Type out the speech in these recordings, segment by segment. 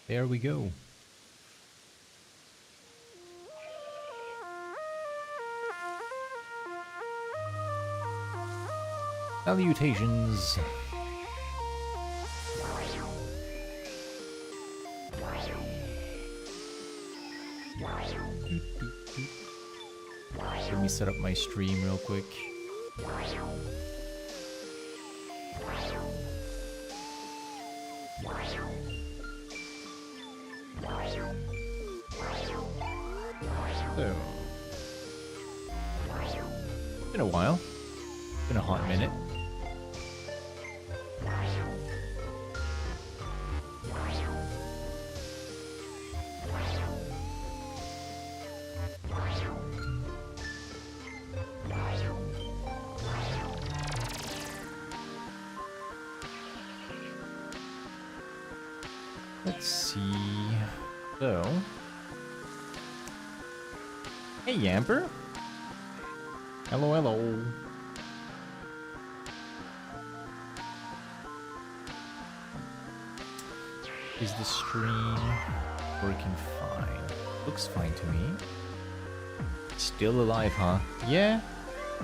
There we go. Salutations. Let me set up my stream real quick. So, been a while. Been a hot minute. Let's see. So, hey Yamper. Hello, hello. Is the stream working fine? Looks fine to me. Still alive, huh? Yeah,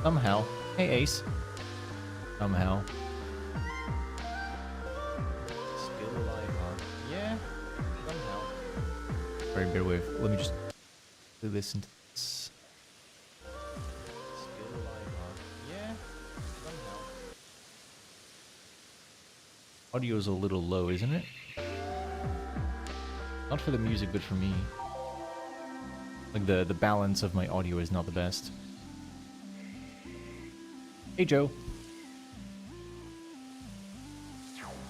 somehow. Hey Ace. Somehow. Still alive, huh? Yeah, somehow. Sorry, bear with. Let me just listen to this. Still alive, huh? Yeah, somehow. Audio's a little low, isn't it? Not for the music, but for me. Like the balance of my audio is not the best. Hey Joe.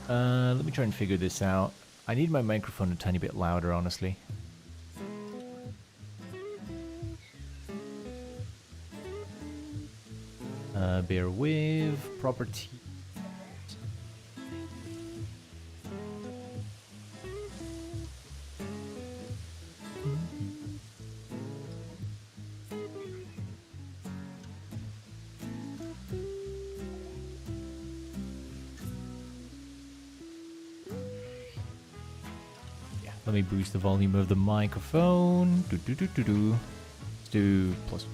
Let me try and figure this out. I need my microphone a tiny bit louder, honestly. Bear with property. Let me boost the volume of the microphone. Let's do plus.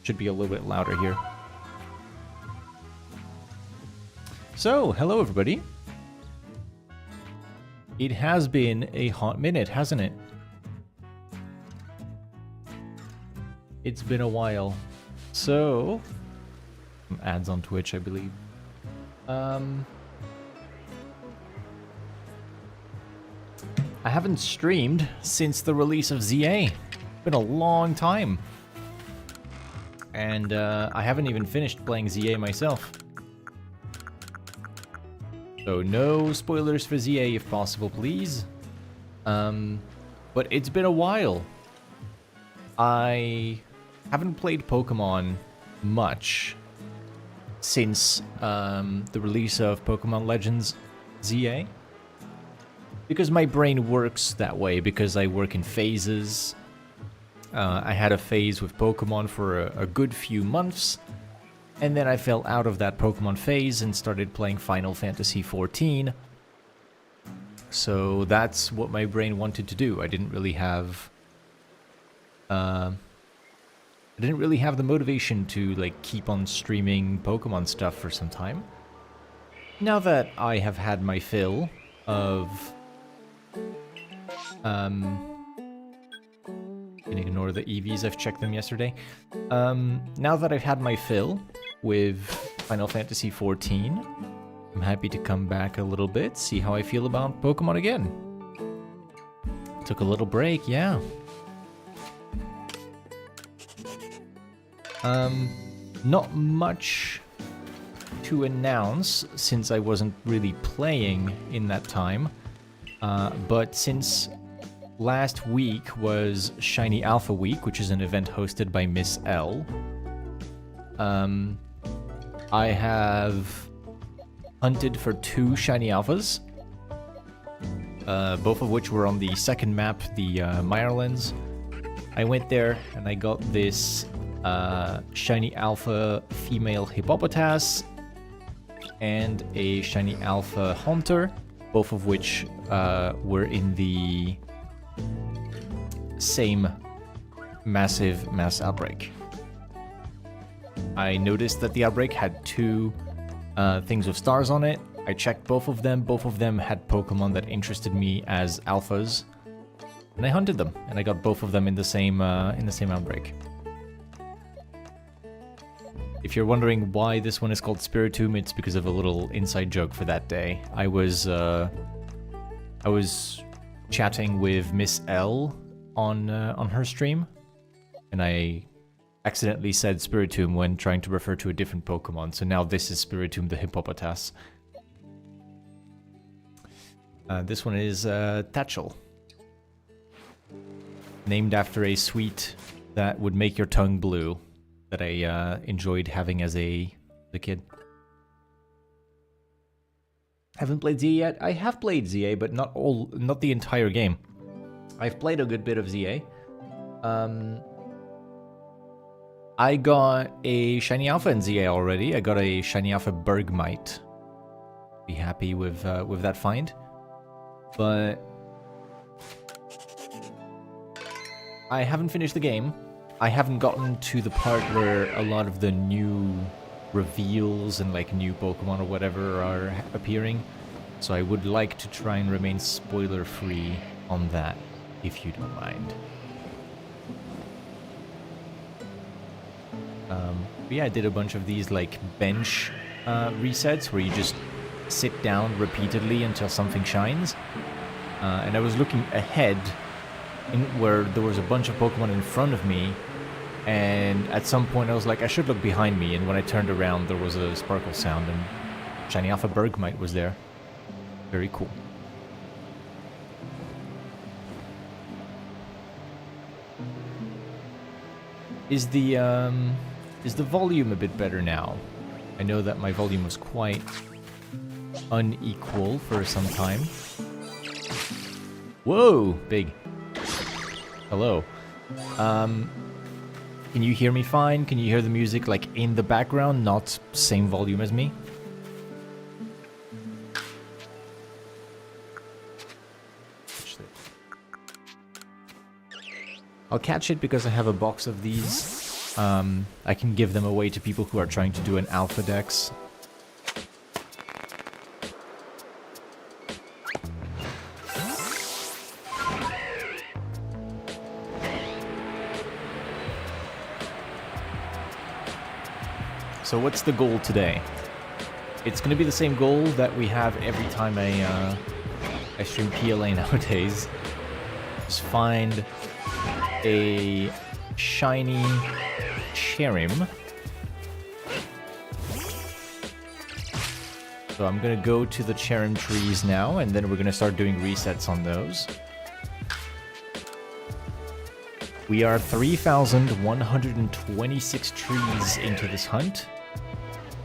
Should be a little bit louder here. So, hello everybody. It has been a hot minute, hasn't it? It's been a while. So, some ads on Twitch, I believe. I haven't streamed since the release of ZA. It's been a long time. And I haven't even finished playing ZA myself. So no spoilers for ZA if possible, please. But it's been a while. I haven't played Pokemon much since the release of Pokemon Legends ZA. Because my brain works that way, because I work in phases. I had a phase with Pokemon for a good few months, and then I fell out of that Pokemon phase and started playing Final Fantasy XIV. So that's what my brain wanted to do. I didn't really have the motivation to like keep on streaming Pokemon stuff for some time. Now that I have had my fill of you can ignore the EVs, I've checked them yesterday. Now that I've had my fill with Final Fantasy XIV, I'm happy to come back a little bit, see how I feel about Pokemon again. Took a little break, yeah. Not much to announce since I wasn't really playing in that time. But since last week was Shiny Alpha Week, which is an event hosted by Miss L, I have hunted for 2 Shiny Alphas, both of which were on the second map, the Mirelands. I went there and I got this Shiny Alpha female Hippopotas and a Shiny Alpha Haunter. both of which were in the same massive mass outbreak. I noticed that the outbreak had 2 things with stars on it. I checked both of them. Both of them had Pokemon that interested me as alphas, and I hunted them, and I got both of them in the same outbreak. If you're wondering why this one is called Spiritomb, it's because of a little inside joke for that day. I was chatting with Miss L on her stream, and I accidentally said Spiritomb when trying to refer to a different Pokemon, so now this is Spiritomb the Hippopotas. This one is Tatchel, named after a sweet that would make your tongue blue that I enjoyed having as a kid. Haven't played ZA yet? I have played ZA, but not the entire game. I've played a good bit of ZA. I got a Shiny Alpha in ZA already. I got a Shiny Alpha Bergmite. Be happy with that find. But I haven't finished the game. I haven't gotten to the part where a lot of the new reveals and like new Pokemon or whatever are appearing. So I would like to try and remain spoiler free on that, if you don't mind. But yeah, I did a bunch of these like bench resets where you just sit down repeatedly until something shines. And I was looking ahead where there was a bunch of Pokemon in front of me, and at some point I was like, I should look behind me, and when I turned around there was a sparkle sound and Shiny Alpha Bergmite was there. Very cool. Is the volume a bit better now? I know that my volume was quite unequal for some time. Whoa, big. Hello. Can you hear me fine? Can you hear the music like in the background, not same volume as me? I'll catch it because I have a box of these. I can give them away to people who are trying to do an alpha dex. So what's the goal today? It's going to be the same goal that we have every time I stream PLA nowadays. Just find a shiny Cherrim. So I'm going to go to the Cherrim trees now, and then we're going to start doing resets on those. We are 3,126 trees into this hunt.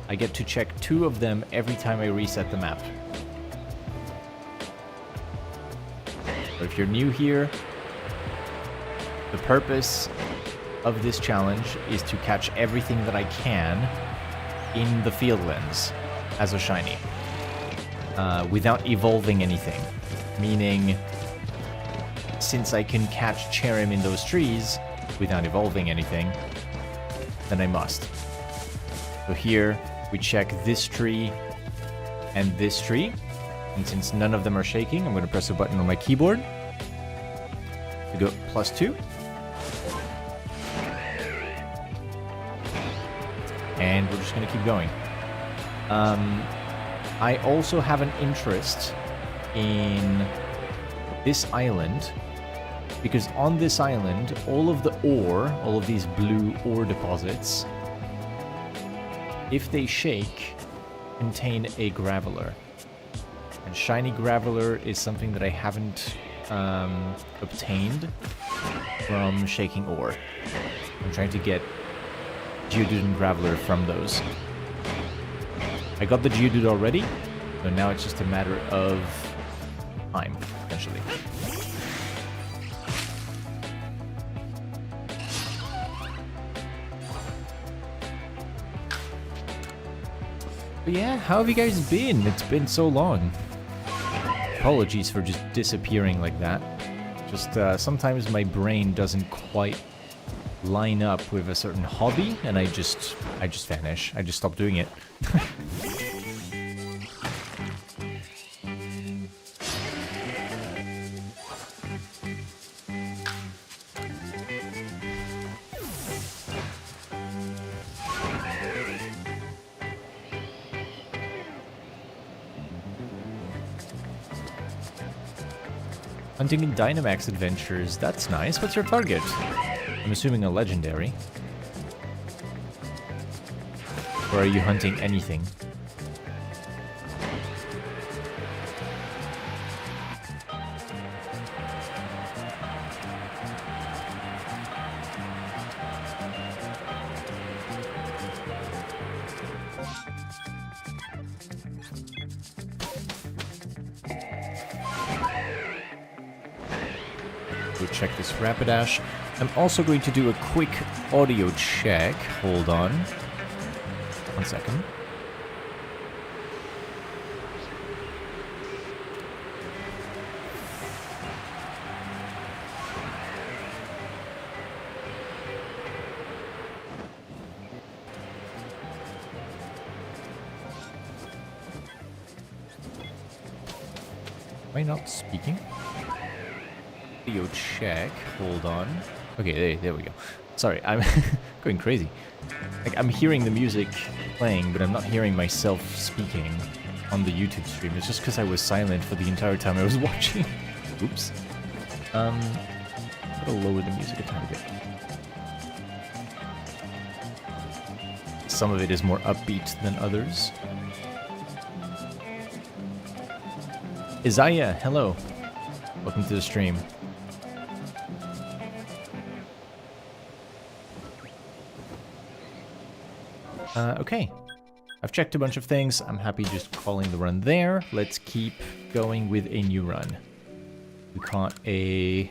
I get to check 2 of them every time I reset the map. So if you're new here, the purpose of this challenge is to catch everything that I can in the field lens as a shiny, without evolving anything. Meaning, since I can catch Cherrim in those trees without evolving anything, then I must. So here, we check this tree and this tree, and since none of them are shaking, I'm going to press a button on my keyboard to go +2. And we're just going to keep going. I also have an interest in this island, because on this island, all of these blue ore deposits, if they shake, contain a Graveler. And shiny Graveler is something that I haven't obtained from shaking ore. I'm trying to get Geodude and Graveler from those. I got the Geodude already, so now it's just a matter of time, essentially. But yeah, how have you guys been? It's been so long. apologies for just disappearing like that. Just sometimes my brain doesn't quite line up with a certain hobby, and I just vanish. I just stop doing it. Hunting in Dynamax Adventures, that's nice. What's your target? I'm assuming a legendary. Or are you hunting anything? Check this Rapidash. I'm also going to do a quick audio check. Hold on. 1 second. Am I not speaking? Audio check. Hold on. Okay, there we go. Sorry, I'm going crazy. Like, I'm hearing the music playing, but I'm not hearing myself speaking on the YouTube stream. It's just because I was silent for the entire time I was watching. Oops. Gotta lower the music a tiny bit. Some of it is more upbeat than others. Isaiah, hello. Welcome to the stream. Okay, I've checked a bunch of things. I'm happy just calling the run there. Let's keep going with a new run. We caught a...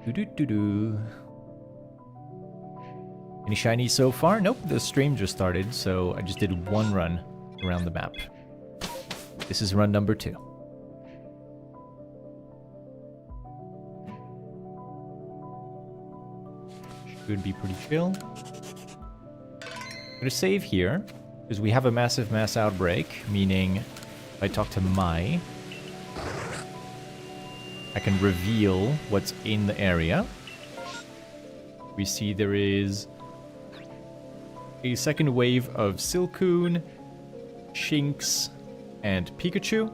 Do-do-do-do. Any shinies so far? Nope, the stream just started, so I just did one run around the map. This is run number 2. Should be pretty chill. I'm gonna save here, because we have a massive mass outbreak, meaning if I talk to Mai, I can reveal what's in the area. We see there is a second wave of Silcoon, Shinx, and Pikachu.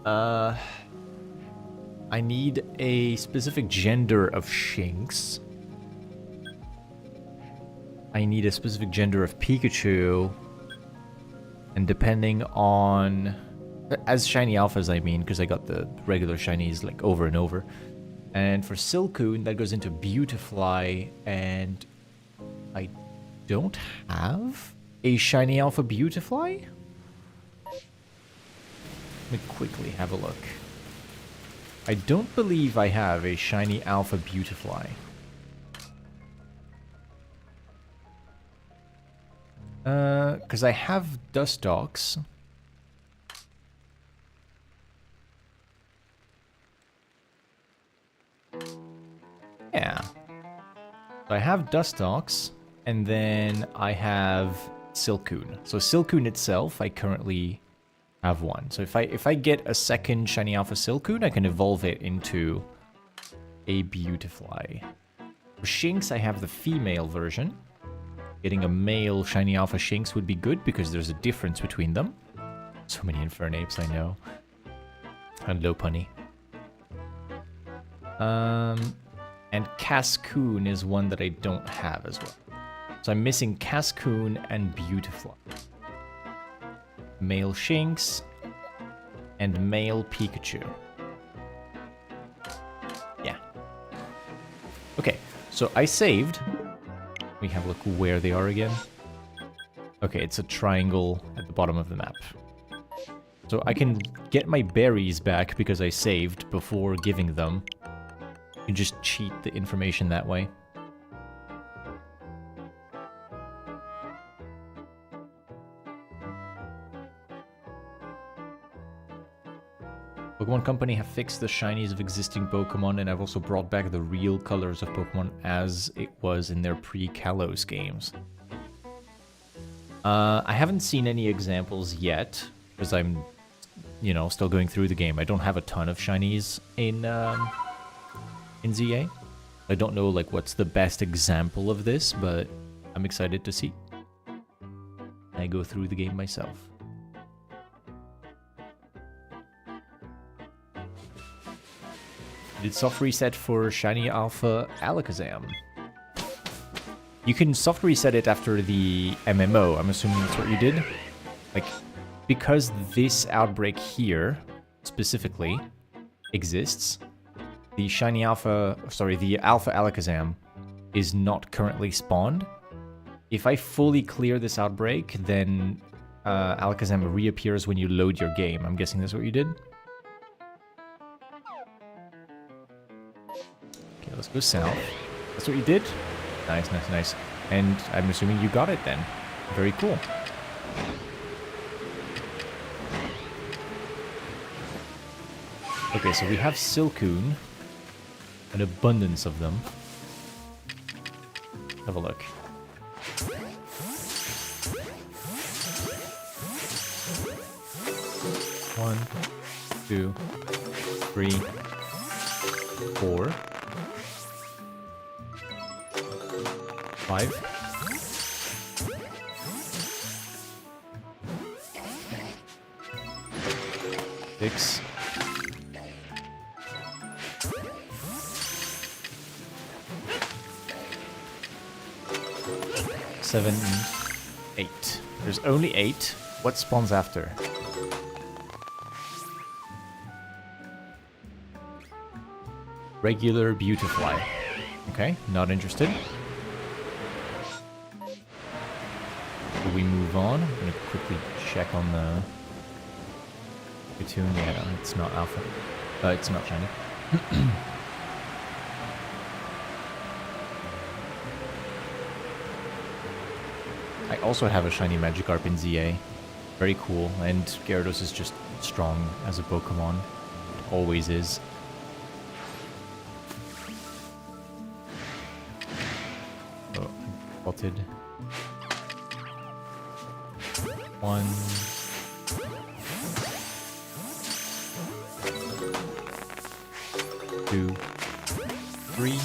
I need a specific gender of Shinx. I need a specific gender of Pikachu. And depending on... As shiny alphas, I mean, because I got the regular shinies like over and over. And for Silcoon, that goes into Beautifly, and I don't have a shiny alpha Beautifly? Let me quickly have a look. I don't believe I have a shiny alpha Beautifly. Because I have Dustox. Yeah. So I have Dustox, and then I have Silcoon. So Silcoon itself, I currently have one. So if I get a second shiny alpha Silcoon, I can evolve it into a Beautifly. For Shinx, I have the female version. Getting a male shiny alpha Shinx would be good because there's a difference between them. So many Infernapes, I know. And Lopunny. And Cascoon is one that I don't have as well. So I'm missing Cascoon and Beautifly. Male Shinx and male Pikachu. Yeah. Okay, so I saved. We have a look where they are again. Okay, it's a triangle at the bottom of the map. So I can get my berries back because I saved, before giving them. You can just cheat the information that way. Pokemon Company have fixed the shinies of existing Pokemon and have also brought back the real colors of Pokemon as it was in their pre-Kalos games. I haven't seen any examples yet, because I'm, you know, still going through the game. I don't have a ton of shinies in ZA. I don't know, like, what's the best example of this, but I'm excited to see. I go through the game myself. Did soft reset for Shiny Alpha Alakazam? You can soft reset it after the MMO. I'm assuming that's what you did. Like, because this outbreak here, specifically, exists, the Shiny Alpha... Sorry, the Alpha Alakazam is not currently spawned. If I fully clear this outbreak, then Alakazam reappears when you load your game. I'm guessing that's what you did. Okay, let's go south. That's what you did? Nice, nice, nice. And I'm assuming you got it then. Very cool. Okay, so we have Silcoon. An abundance of them. Have a look. One, two, three, 4, 5, 6, 7, 8. There's only 8. What spawns after? Regular Beautifly. Okay, not interested. Will we move on? I'm gonna quickly check on the Pikachu. Yeah, it's not alpha. It's not shiny. I also have a shiny Magikarp in ZA. Very cool, and Gyarados is just strong as a Pokemon. It always is. Oh, spotted. 1. 2. 3.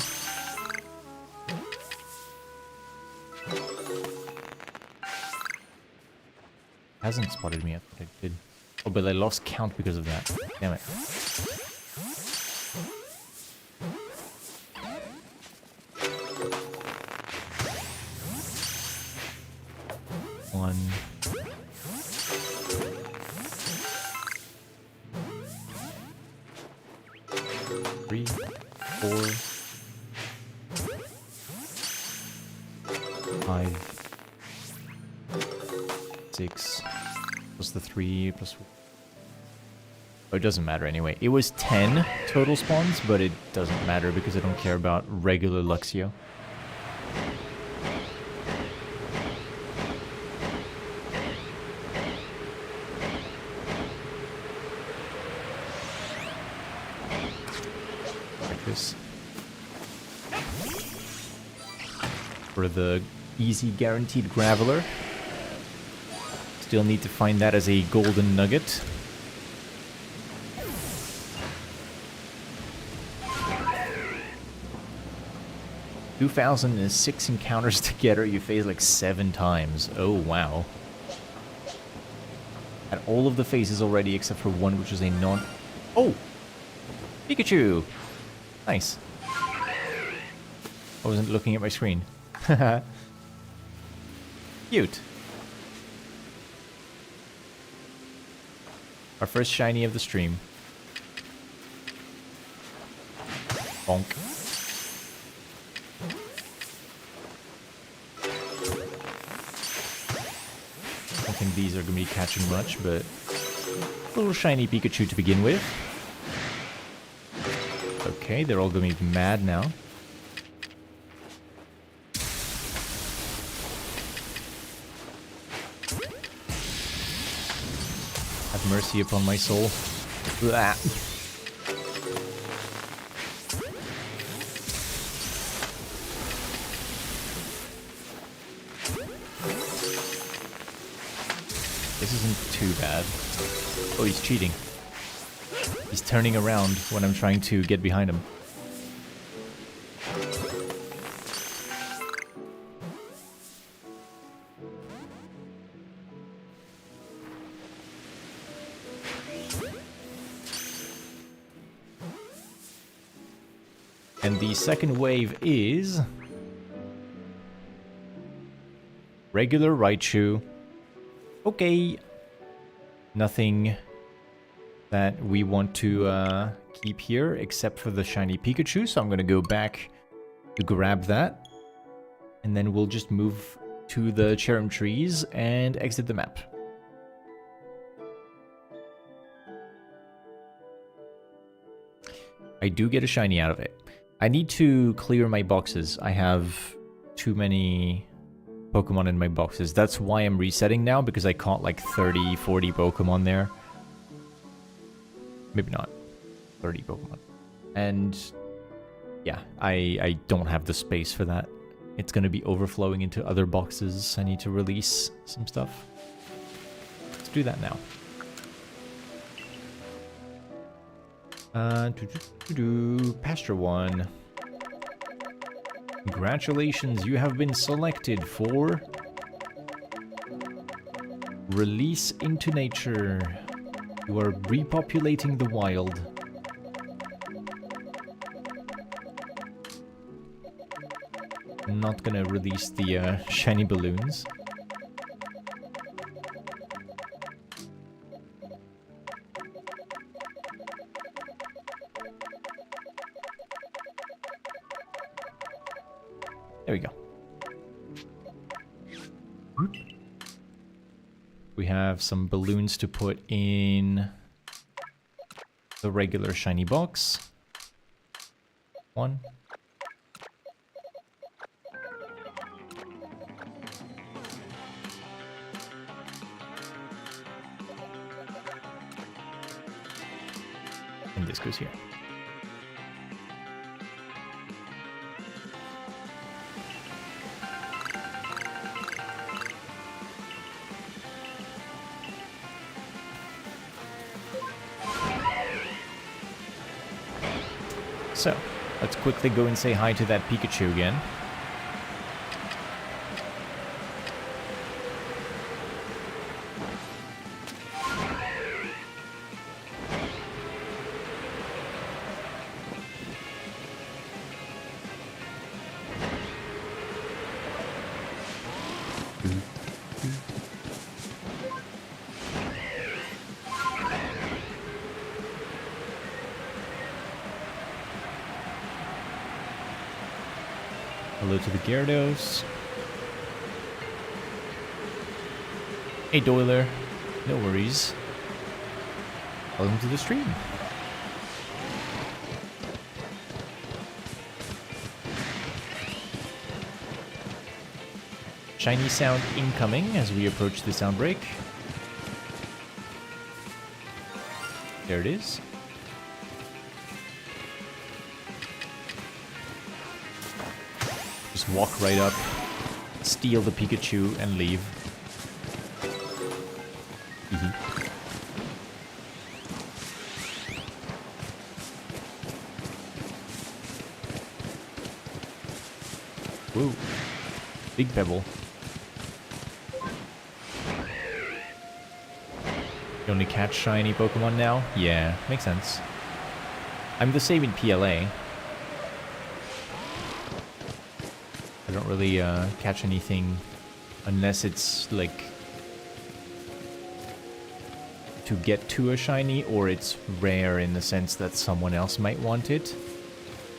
Hasn't spotted me yet, but it did. Oh, but I lost count because of that. Damn it. One. 3, 4, 5, 6, plus the 3, plus... Oh, it doesn't matter anyway. It was 10 total spawns, but it doesn't matter because I don't care about regular Luxio. Like this. For the easy guaranteed Graveler. Still need to find that as a golden nugget. "2,006 encounters together, you phase like 7 times. Oh, wow. At all of the phases already except for one, which is a non... Oh! Pikachu! Nice. I wasn't looking at my screen. Cute. Our first shiny of the stream. Bonk. I don't think these are going to be catching much, but a little shiny Pikachu to begin with. Okay, they're all going to be mad now. Have mercy upon my soul. Blah. This isn't too bad. Oh, he's cheating. He's turning around when I'm trying to get behind him. And the second wave is... regular Raichu. Okay. Nothing that we want to keep here except for the shiny Pikachu, so I'm going to go back to grab that. And then we'll just move to the Cherrim trees and exit the map. I do get a shiny out of it. I need to clear my boxes. I have too many Pokemon in my boxes. That's why I'm resetting now, because I caught like 30, 40 Pokemon there. Maybe not. 30 Pokemon. And yeah, I don't have the space for that. It's going to be overflowing into other boxes. I need to release some stuff. Let's do that now. Pasture 1. Congratulations, you have been selected for Release into Nature. You are repopulating the wild. I'm not gonna release the shiny balloons. There we go. We have some balloons to put in the regular shiny box. 1. And this goes here. So, let's quickly go and say hi to that Pikachu again. Hello to the Gyarados. Hey Doiler, no worries. Welcome to the stream. Shiny sound incoming as we approach the sound break. There it is. Just walk right up, steal the Pikachu, and leave. Woo. Big pebble. You only catch shiny Pokemon now? Yeah, makes sense. I'm the same in PLA. I don't really catch anything unless it's like to get to a shiny, or it's rare in the sense that someone else might want it.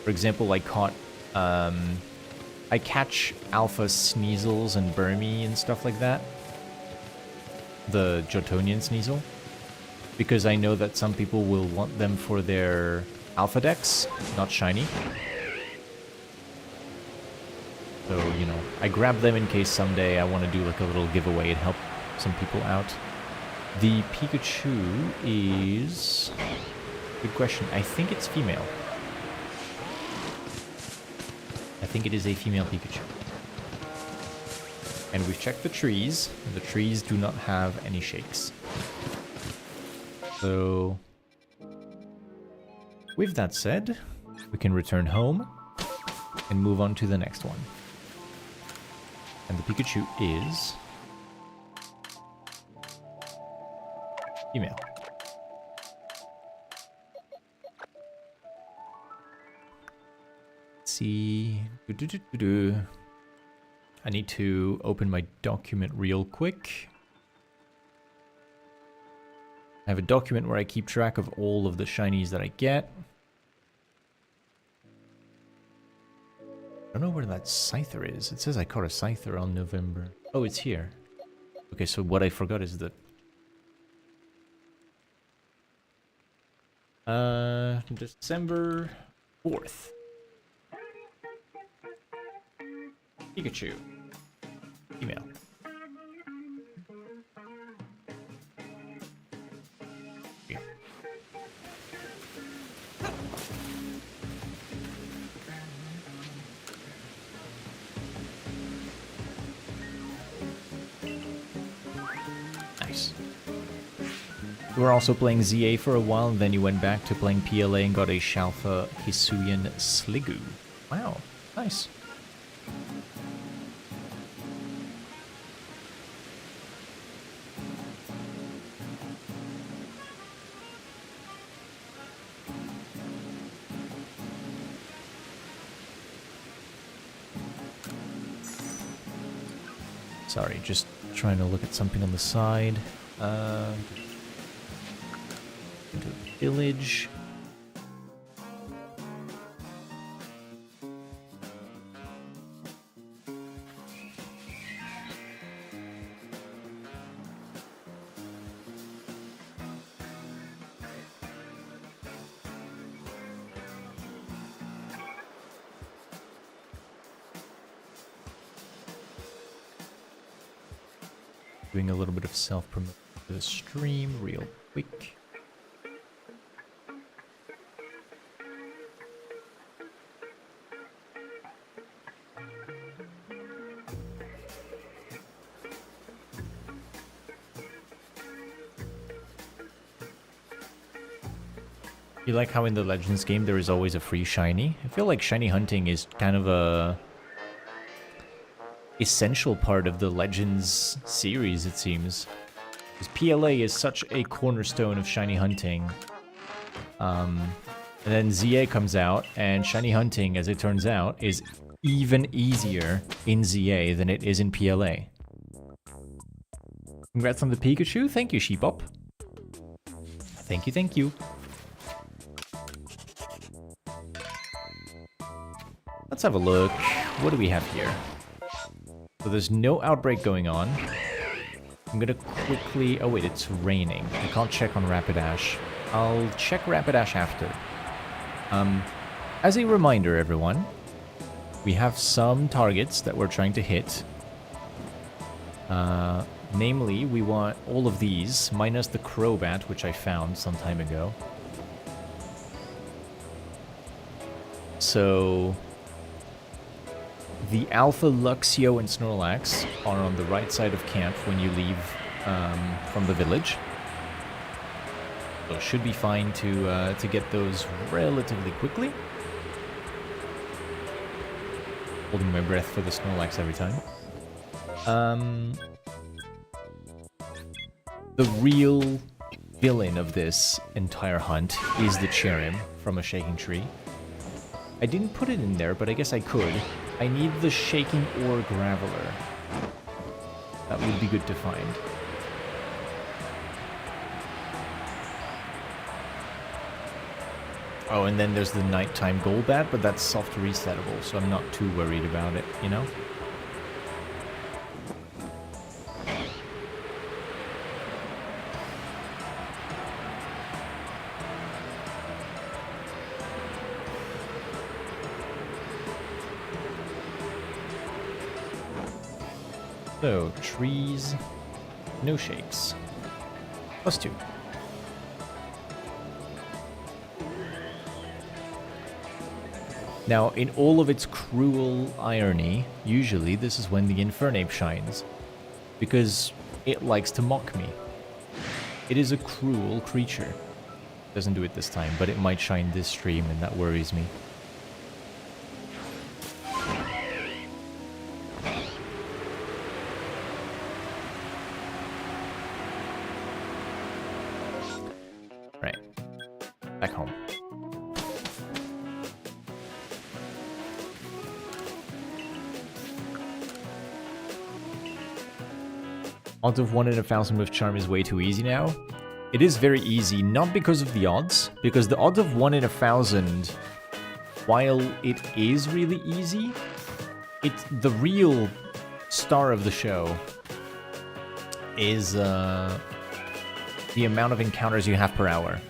For example, I caught I catch Alpha Sneasels and Burmy and stuff like that. The Jotonian Sneasel. Because I know that some people will want them for their Alpha Dex, not shiny. So, you know, I grab them in case someday I want to do like a little giveaway and help some people out. The Pikachu is... Good question. I think it's female. I think it is a female Pikachu. And we've checked the trees. The trees do not have any shakes. So... With that said, we can return home and move on to the next one. And the Pikachu is... female. Let's see... I need to open my document real quick. I have a document where I keep track of all of the shinies that I get. I don't know where that Scyther is. It says I caught a Scyther on November. Oh, it's here. Okay, so what I forgot is the... December 4th. Pikachu. Female. Here. Nice. You were also playing ZA for a while, and then you went back to playing PLA and got a Shalfa Hisuian Sliggoo. Wow, nice. Sorry, just trying to look at something on the side. Into the village. Doing a little bit of self-promotion for the stream real quick. You like how in the Legends game there is always a free shiny? I feel like shiny hunting is kind of a essential part of the Legends series, it seems. Because PLA is such a cornerstone of shiny hunting. And then ZA comes out, and shiny hunting, as it turns out, is even easier in ZA than it is in PLA. Congrats on the Pikachu. Thank you, Sheepop. Thank you, thank you. Let's have a look. What do we have here? So there's no outbreak going on. I'm gonna quickly... Oh wait, it's raining. I can't check on Rapidash. I'll check Rapidash after. As a reminder, everyone, we have some targets that we're trying to hit. Namely, we want all of these, minus the Crobat, which I found some time ago. So... The Alpha, Luxio, and Snorlax are on the right side of camp when you leave from the village. So it should be fine to get those relatively quickly. Holding my breath for the Snorlax every time. The real villain of this entire hunt is the Cherrim from a Shaking Tree. I didn't put it in there, but I guess I could. I need the Shaking Ore Graveler. That would be good to find. Oh, and then there's the Nighttime Golbat, but that's soft resettable, so I'm not too worried about it, you know? So, trees, no shakes. +2. Now, in all of its cruel irony, usually this is when the Infernape shines, because it likes to mock me. It is a cruel creature. Doesn't do it this time, but it might shine this stream, and that worries me. Right. Back home. Odds of 1 in 1,000 with Charm is way too easy now. It is very easy, not because of the odds, because the odds of 1 in 1,000, while it is really easy, it's the real star of the show is the amount of encounters you have per hour.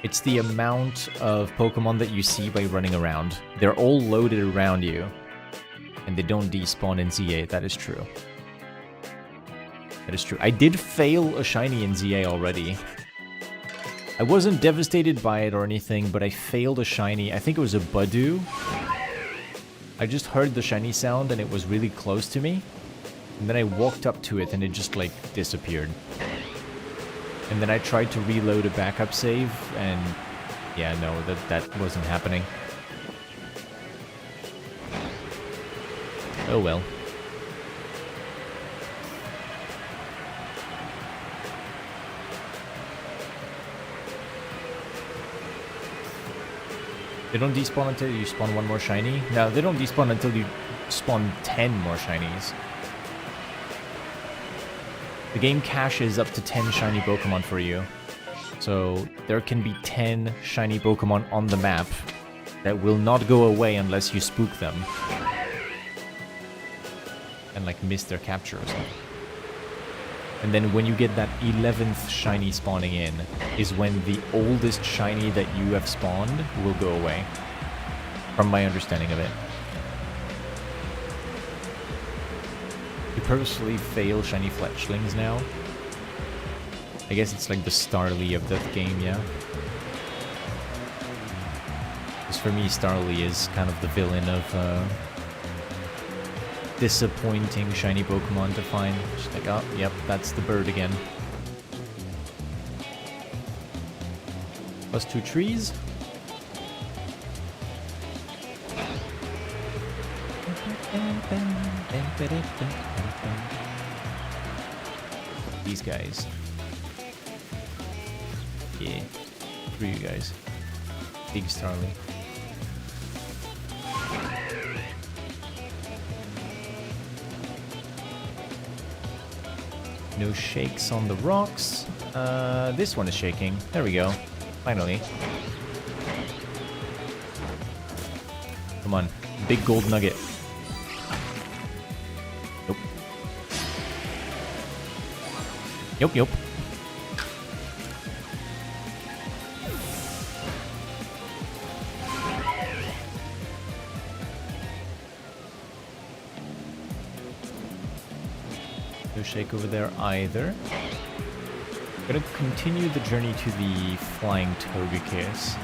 It's the amount of Pokemon that you see by running around. They're all loaded around you, and they don't despawn in ZA, that is true. That is true. I did fail a shiny in ZA already. I wasn't devastated by it or anything, but I failed a shiny. I think it was a Budew. I just heard the shiny sound and it was really close to me. And then I walked up to it and it just like disappeared. And then I tried to reload a backup save and yeah, no, that wasn't happening. Oh well. They don't despawn until you spawn one more shiny? No, they don't despawn until you spawn 10 more shinies. The game caches up to 10 shiny Pokemon for you. So there can be 10 shiny Pokemon on the map that will not go away unless you spook them. And like miss their capture or something. And then when you get that 11th shiny spawning in, is when the oldest shiny that you have spawned will go away. From my understanding of it. You purposely fail shiny fletchlings now. I guess it's like the Starly of the game, yeah? Because for me, Starly is kind of the villain of disappointing shiny Pokemon to find. Just like, oh, yep, that's the bird again. +2 trees. These guys. Yeah. For you guys. Big Starly. No shakes on the rocks. This one is shaking. There we go. Finally. Come on. Big gold nugget. Nope. Yup, yup. No shake over there either. Gonna continue the journey to the flying Togekiss.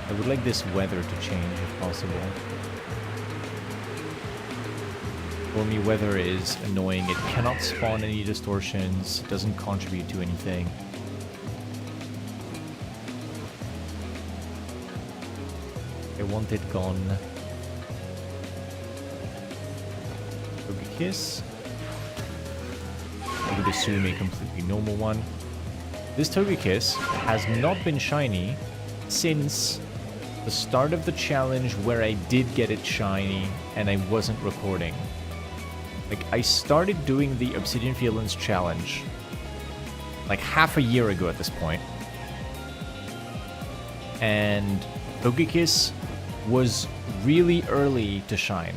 I would like this weather to change if possible. For me, weather is annoying. It cannot spawn any distortions. It doesn't contribute to anything. I want it gone. Togekiss. I would assume a completely normal one. This Togekiss has not been shiny since the start of the challenge where I did get it shiny and I wasn't recording. Like, I started doing the Obsidian Fields challenge like half a year ago at this point. And Togekiss was really early to shine.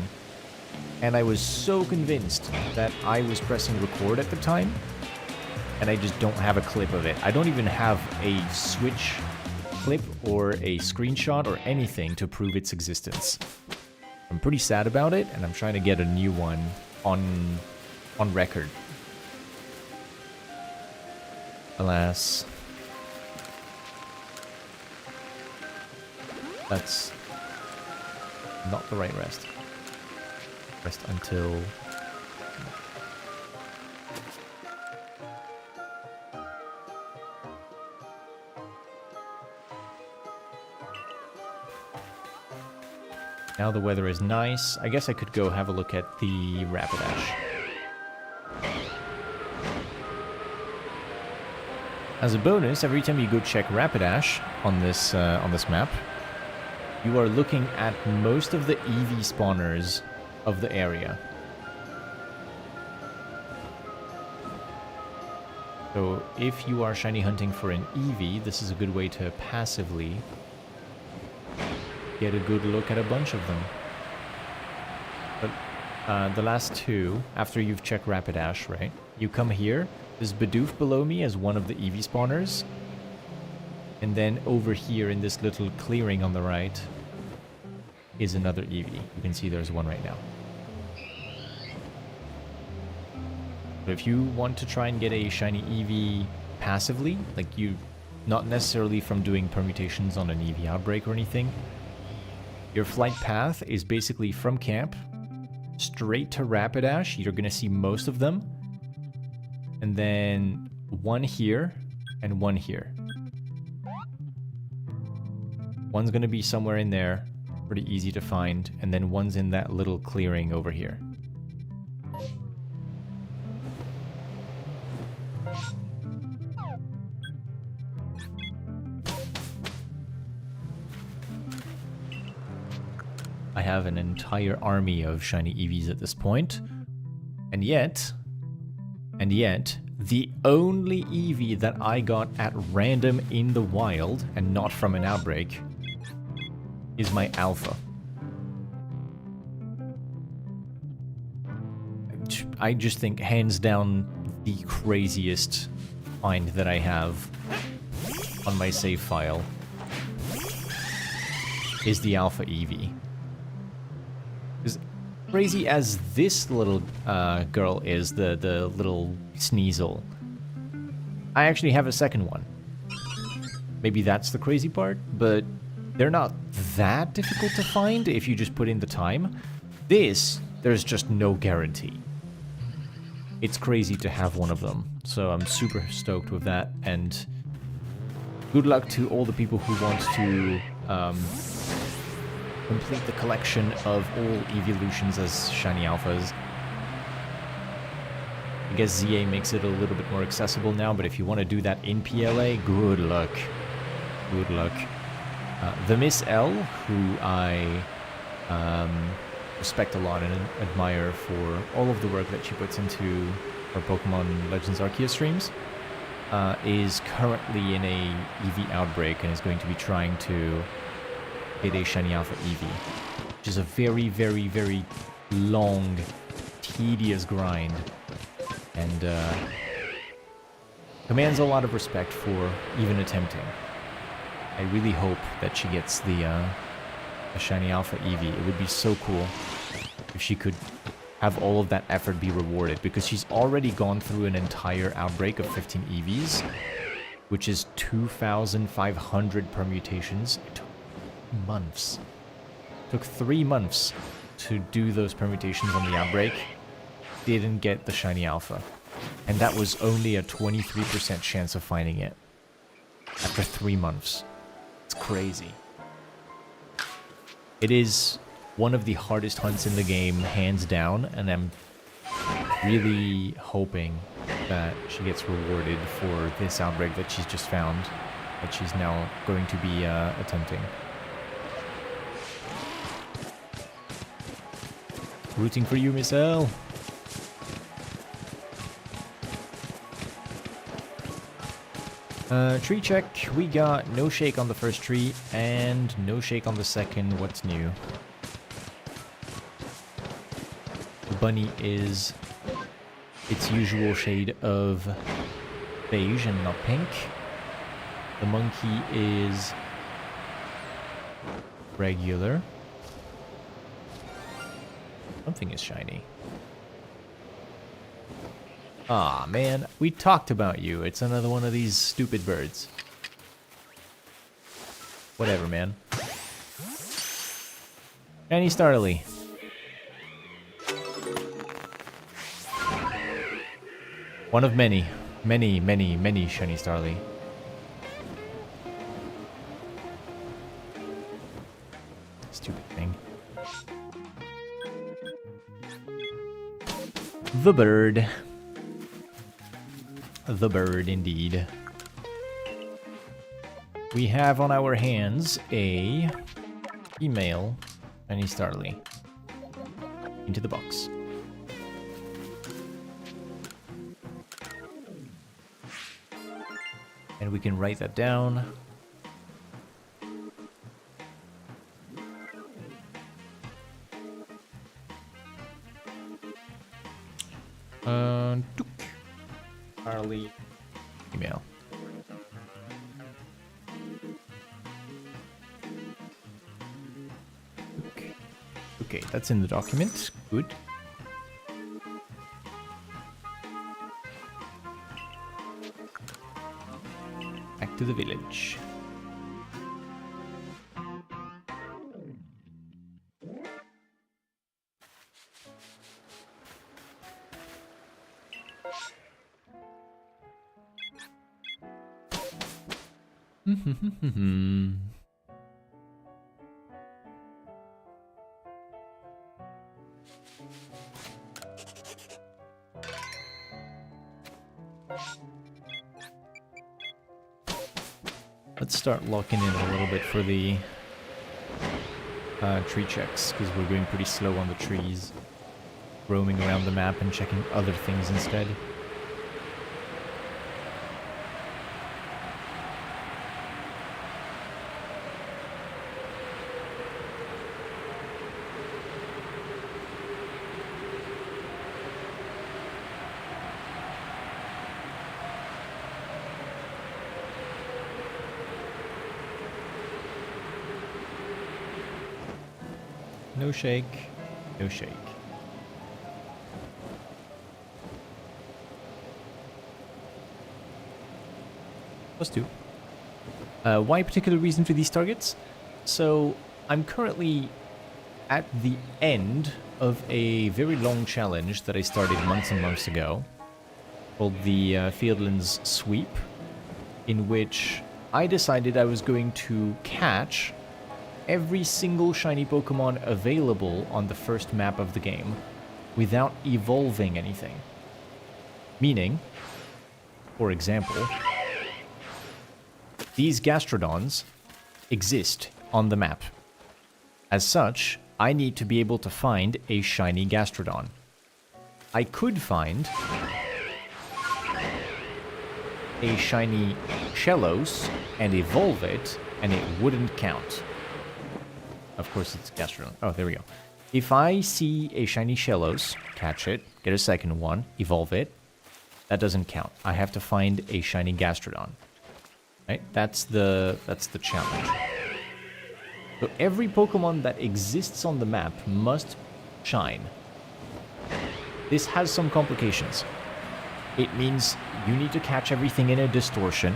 And I was so convinced that I was pressing record at the time, and I just don't have a clip of it. I don't even have a Switch clip or a screenshot or anything to prove its existence. I'm pretty sad about it, and I'm trying to get a new one on record. Alas. That's not the right rest. Rest until... Now the weather is nice. I guess I could go have a look at the Rapidash. As a bonus, every time you go check Rapidash on this map, you are looking at most of the EV spawners of the area. So if you are shiny hunting for an EV, this is a good way to passively get a good look at a bunch of them. But the last two, after you've checked Rapidash, right? You come here. There's Bidoof below me as one of the EV spawners. And then over here in this little clearing on the right is another EV. You can see there's one right now. But if you want to try and get a shiny EV passively, like you, not necessarily from doing permutations on an EV outbreak or anything, your flight path is basically from camp straight to Rapidash. You're going to see most of them. And then one here and one here. One's going to be somewhere in there, pretty easy to find, and then one's in that little clearing over here. I have an entire army of shiny EVs at this point, and yet, the only EV that I got at random in the wild, and not from an outbreak, is my Alpha. I just think, hands down, the craziest find that I have on my save file is the Alpha EV. As crazy as this little girl is, the little Sneasel, I actually have a second one. Maybe that's the crazy part, but they're not that difficult to find if you just put in the time. This, there's just no guarantee. It's crazy to have one of them, so I'm super stoked with that, and good luck to all the people who want to complete the collection of all evolutions as shiny alphas. I guess ZA makes it a little bit more accessible now, but if you want to do that in PLA, good luck. Good luck. The Miss L, who I respect a lot and admire for all of the work that she puts into her Pokemon Legends Arceus streams, is currently in a EV outbreak and is going to be trying to get a shiny alpha EV, which is a very, very, very long, tedious grind, and commands a lot of respect for even attempting. I really hope that she gets the shiny alpha Eevee. It would be so cool if she could have all of that effort be rewarded, because she's already gone through an entire outbreak of 15 EVs, which is 2,500 permutations. It took months. It took 3 months to do those permutations on the outbreak. Didn't get the shiny alpha, and that was only a 23% chance of finding it after 3 months. It's crazy. It is one of the hardest hunts in the game, hands down, and I'm really hoping that she gets rewarded for this outbreak that she's just found, that she's now going to be attempting. Rooting for you, Miss L. Tree check. We got no shake on the first tree and no shake on the second. What's new? The bunny is its usual shade of beige and not pink. The monkey is regular. Something is shiny. Aw, man, we talked about you. It's another one of these stupid birds. Whatever, man. Shiny Starly. One of many. Many, many, many Shiny Starly. Stupid thing. The bird. The bird, indeed. We have on our hands a female Shiny Starly. Into the box. And we can write that down. Starly email. Okay, that's in the document. Good. Back to the village. Let's start locking in a little bit for the tree checks, because we're going pretty slow on the trees. Roaming around the map and checking other things instead. No shake, no shake. +2. Why particular reason for these targets? So, I'm currently at the end of a very long challenge that I started months and months ago, called the Fieldlands Sweep, in which I decided I was going to catch every single shiny Pokemon available on the first map of the game without evolving anything. Meaning, for example, these Gastrodons exist on the map. As such, I need to be able to find a shiny Gastrodon. I could find a shiny Shellos and evolve it, and it wouldn't count. Of course, it's Gastrodon. Oh, there we go. If I see a shiny Shellos, catch it, get a second one, evolve it, that doesn't count. I have to find a shiny Gastrodon. Right? That's the challenge. So every Pokemon that exists on the map must shine. This has some complications. It means you need to catch everything in a distortion.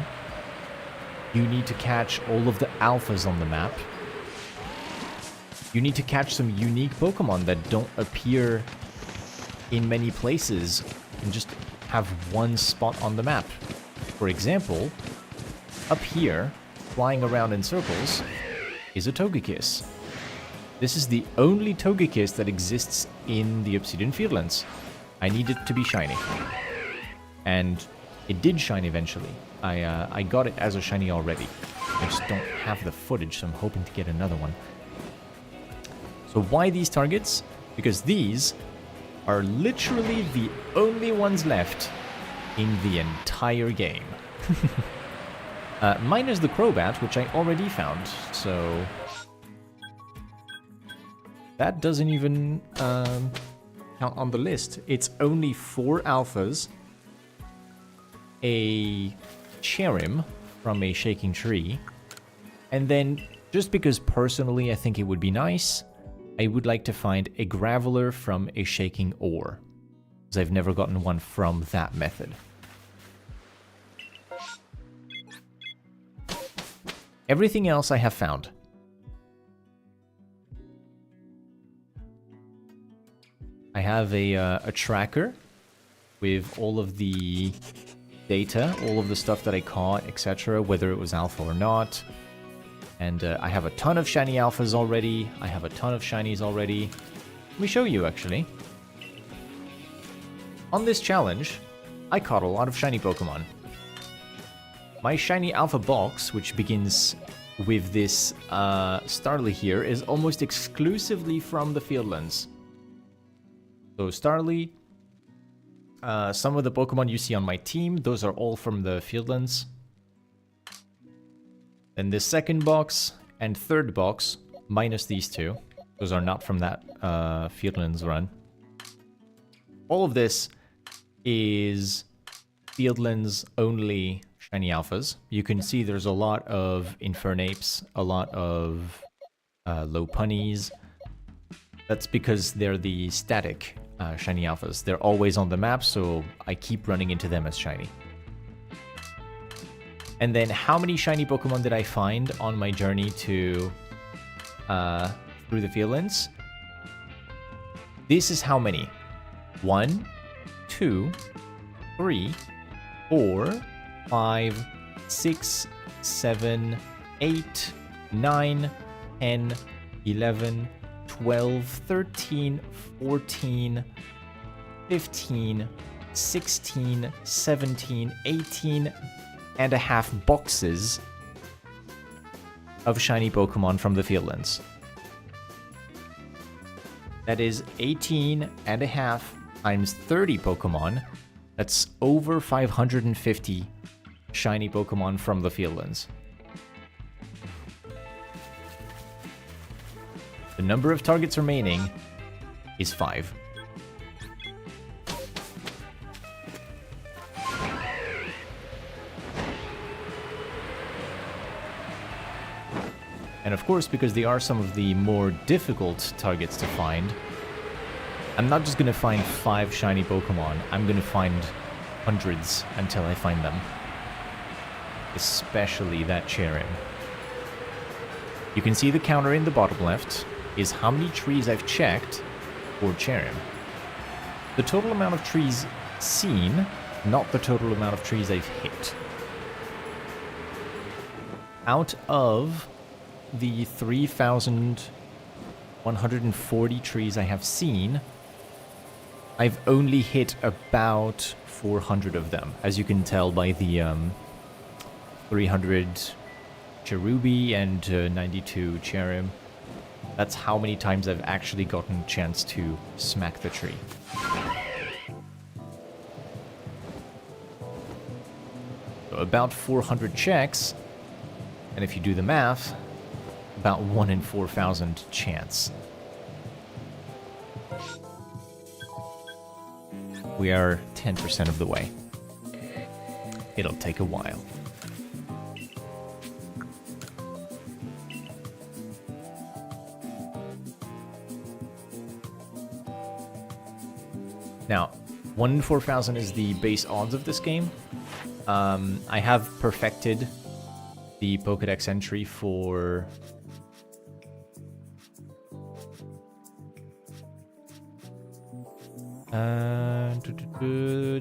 You need to catch all of the alphas on the map. You need to catch some unique Pokemon that don't appear in many places and just have one spot on the map. For example, up here, flying around in circles, is a Togekiss. This is the only Togekiss that exists in the Obsidian Fieldlands. I need it to be shiny. And it did shine eventually. I got it as a shiny already. I just don't have the footage, so I'm hoping to get another one. So why these targets? Because these are literally the only ones left in the entire game. Minus the Crobat, which I already found, so that doesn't even count on the list. It's only 4 alphas, a Cherrim from a Shaking Tree, and then, just because personally I think it would be nice, I would like to find a Graveler from a Shaking Ore. because I've never gotten one from that method. Everything else I have found. I have a tracker with all of the data, all of the stuff that I caught, etc., whether it was alpha or not. And I have a ton of shiny alphas already. I have a ton of shinies already. Let me show you, actually. On this challenge, I caught a lot of shiny Pokemon. My shiny alpha box, which begins with this Starly here, is almost exclusively from the Fieldlands. So Starly, some of the Pokemon you see on my team, those are all from the Fieldlands. Then this second box and third box, minus these two, those are not from that Fieldlands run. All of this is Fieldlands only shiny alphas. You can see there's a lot of Infernapes, a lot of Lopunnies. That's because they're the static shiny alphas. They're always on the map, so I keep running into them as shiny. And then how many shiny Pokemon did I find on my journey to through the Fieldlands? This is how many. 1, 2, 3, 4, 5, 6, 7, 8, 9, 10, 11, 12, 13, 14, 15, 16, 17, 18 and a half boxes of shiny Pokemon from the Fieldlands. That is 18 and a half times 30 Pokemon. That's over 550 shiny Pokemon from the Fieldlands. The number of targets remaining is 5. And of course, because they are some of the more difficult targets to find, I'm not just going to find 5 shiny Pokemon, I'm going to find hundreds until I find them. Especially that Cherrim. You can see the counter in the bottom left is how many trees I've checked for Cherrim. The total amount of trees seen, not the total amount of trees I've hit. Out of the 3,140 trees I have seen, I've only hit about 400 of them, as you can tell by the 300 Cherubi and 92 Cherrim. That's how many times I've actually gotten a chance to smack the tree. So about 400 checks, and if you do the math, about 1 in 4,000 chance. We are 10% of the way. It'll take a while. Now, 1 in 4,000 is the base odds of this game. I have perfected the Pokédex entry for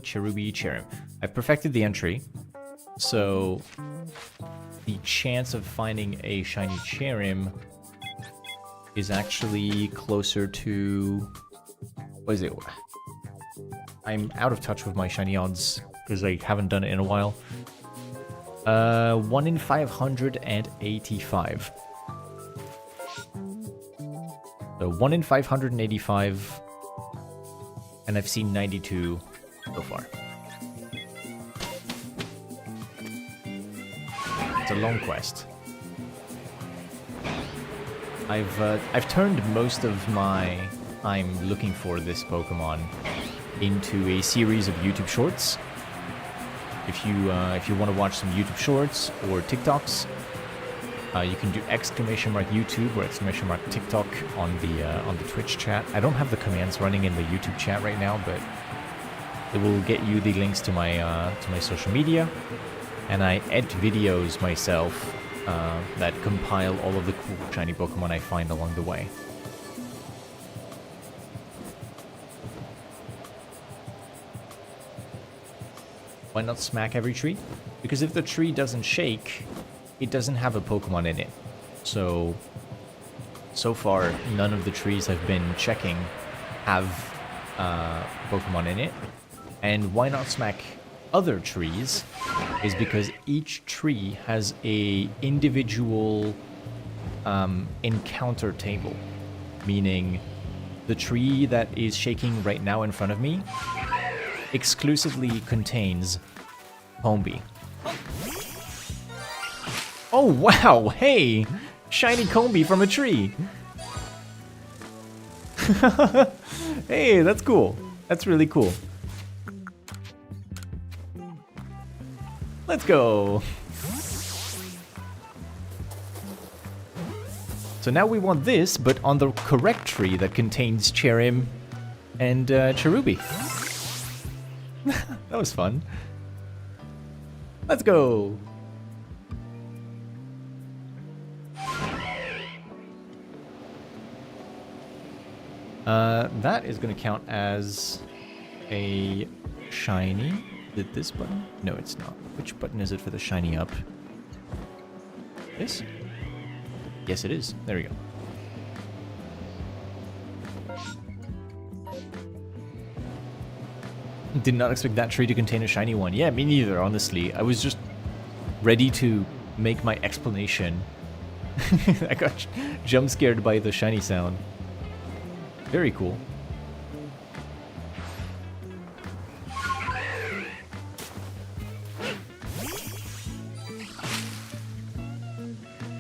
Cherubi Cherrim. I've perfected the entry, so the chance of finding a shiny Cherrim is actually closer to... What is it? I'm out of touch with my shiny odds because I haven't done it in a while. 1 in 585. So 1 in 585, and I've seen 92 so far. It's a long quest. I've turned most of my time looking for this Pokemon into a series of YouTube shorts. If you want to watch some YouTube shorts or TikToks, you can do !YouTube or !TikTok on the Twitch chat. I don't have the commands running in the YouTube chat right now, but It will get you the links to my social media, and I edit videos myself that compile all of the cool shiny Pokemon I find along the way. Why not smack every tree? Because if the tree doesn't shake, it doesn't have a Pokemon in it. So far, none of the trees I've been checking have Pokemon in it. And why not smack other trees is because each tree has a individual encounter table. Meaning, the tree that is shaking right now in front of me exclusively contains Combi. Oh wow, hey! Shiny Combi from a tree! Hey, that's cool. That's really cool. Let's go! So now we want this, but on the correct tree that contains Cherrim and Cherubi. That was fun. Let's go! That is going to count as a shiny. Is it this button? No, it's not. Which button is it for the shiny up? This? Yes, it is. There we go. Did not expect that tree to contain a shiny one. Yeah, me neither, honestly. I was just ready to make my explanation. I got jump scared by the shiny sound. Very cool.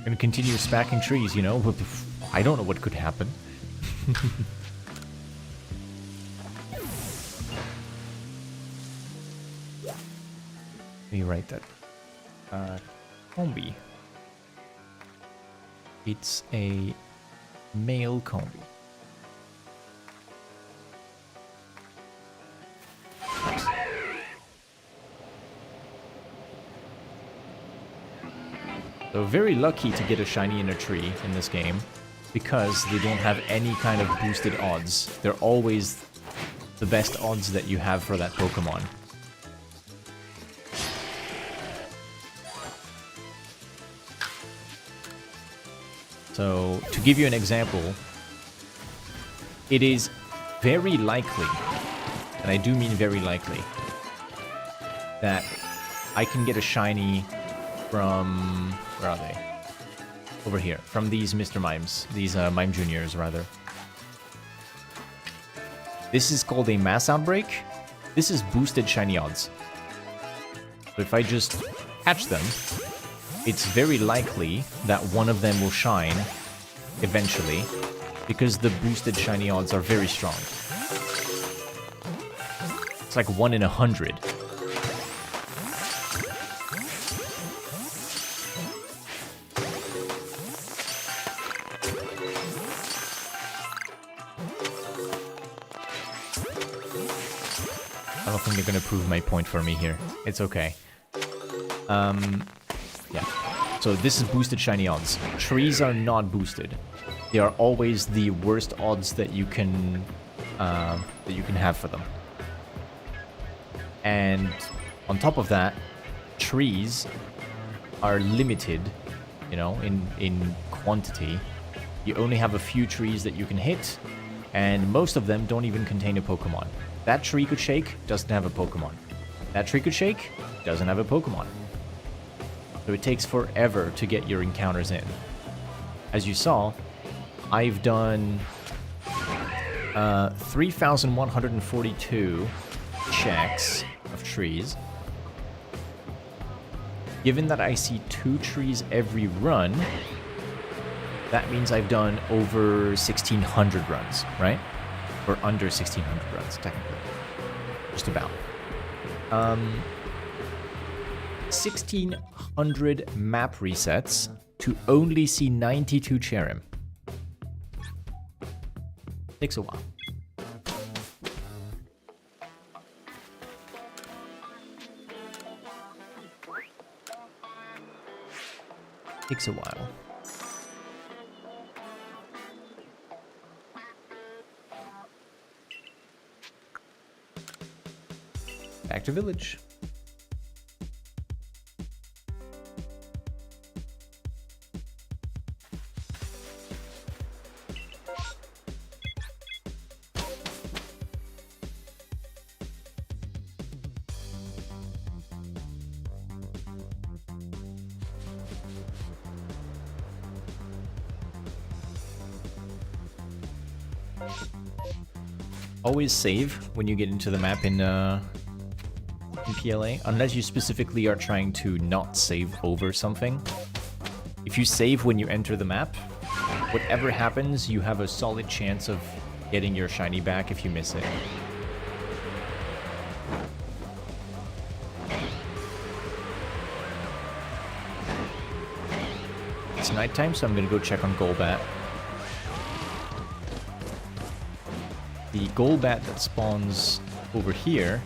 Gonna continue smacking trees, you know? I don't know what could happen. Let me write that. Combi. It's a male Combi. So very lucky to get a shiny in a tree in this game, because they don't have any kind of boosted odds. They're always the best odds that you have for that Pokemon. So, to give you an example, it is very likely, and I do mean very likely, that I can get a shiny from... where are they? Over here. From these Mr. Mimes. These Mime Juniors, rather. This is called a mass outbreak. This is boosted shiny odds. So if I just catch them, it's very likely that one of them will shine eventually, because the boosted shiny odds are very strong. It's like 1 in 100. I don't think they're gonna prove my point for me here. It's okay. Yeah. So this is boosted shiny odds. Trees are not boosted. They are always the worst odds that you can have for them. And on top of that, trees are limited, you know, in quantity. You only have a few trees that you can hit, and most of them don't even contain a Pokemon. That tree could shake, doesn't have a Pokemon. That tree could shake, doesn't have a Pokemon. So it takes forever to get your encounters in. As you saw, I've done 3,142 checks of trees. Given that I see 2 trees every run, that means I've done over 1,600 runs, right? Or under 1,600 runs, technically. Just about. 1,600 map resets to only see 92 Cherrim. Takes a while. Takes a while. Back to village. Always save when you get into the map in PLA, unless you specifically are trying to not save over something. If you save when you enter the map, whatever happens, you have a solid chance of getting your shiny back if you miss it. It's nighttime, so I'm gonna go check on Golbat. The Golbat that spawns over here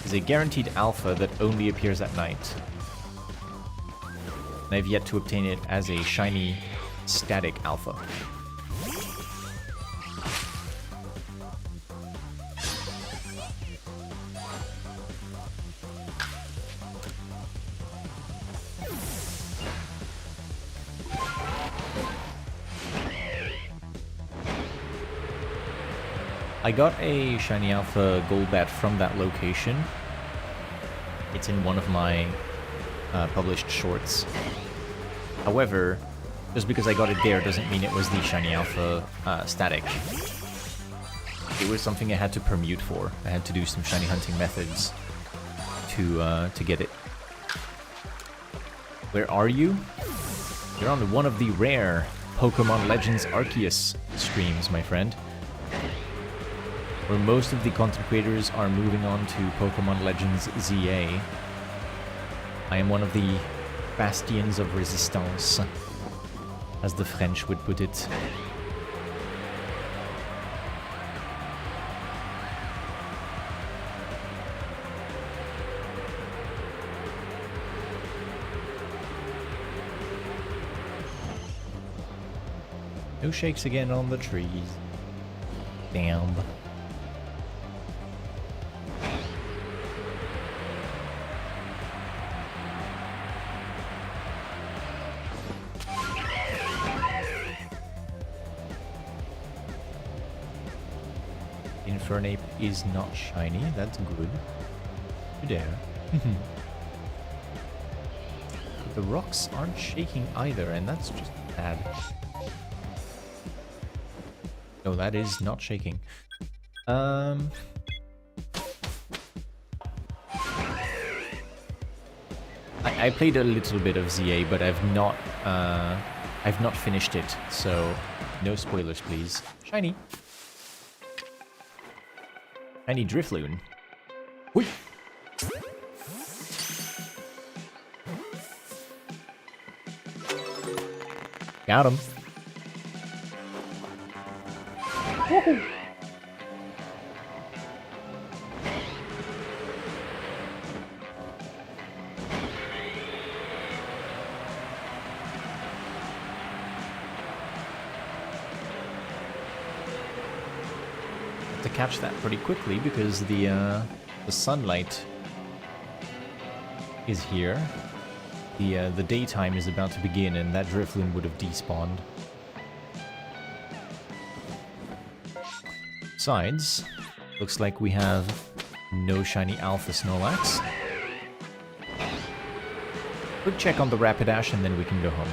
is a guaranteed alpha that only appears at night. And I've yet to obtain it as a shiny static alpha. I got a shiny alpha Golbat from that location. It's in one of my published shorts. However, just because I got it there doesn't mean it was the shiny alpha static. It was something I had to permute for. I had to do some shiny hunting methods to get it. Where are you? You're on one of the rare Pokémon Legends Arceus streams, my friend, where most of the content creators are moving on to Pokémon Legends ZA. I am one of the bastions of resistance, as the French would put it. No shakes again on the trees. Damn. Infernape is not shiny, that's good. Good air. The rocks aren't shaking either, and that's just bad. No, that is not shaking. I played a little bit of ZA, but I've not finished it, so no spoilers, please. Shiny. Shiny Drifloon. Whee! Got him. Woohoo! To catch that pretty quickly because the sunlight is here. The daytime is about to begin, and that Drifloon would have despawned. Besides, looks like we have no shiny Alpha Snorlax. Quick check on the Rapidash, and then we can go home.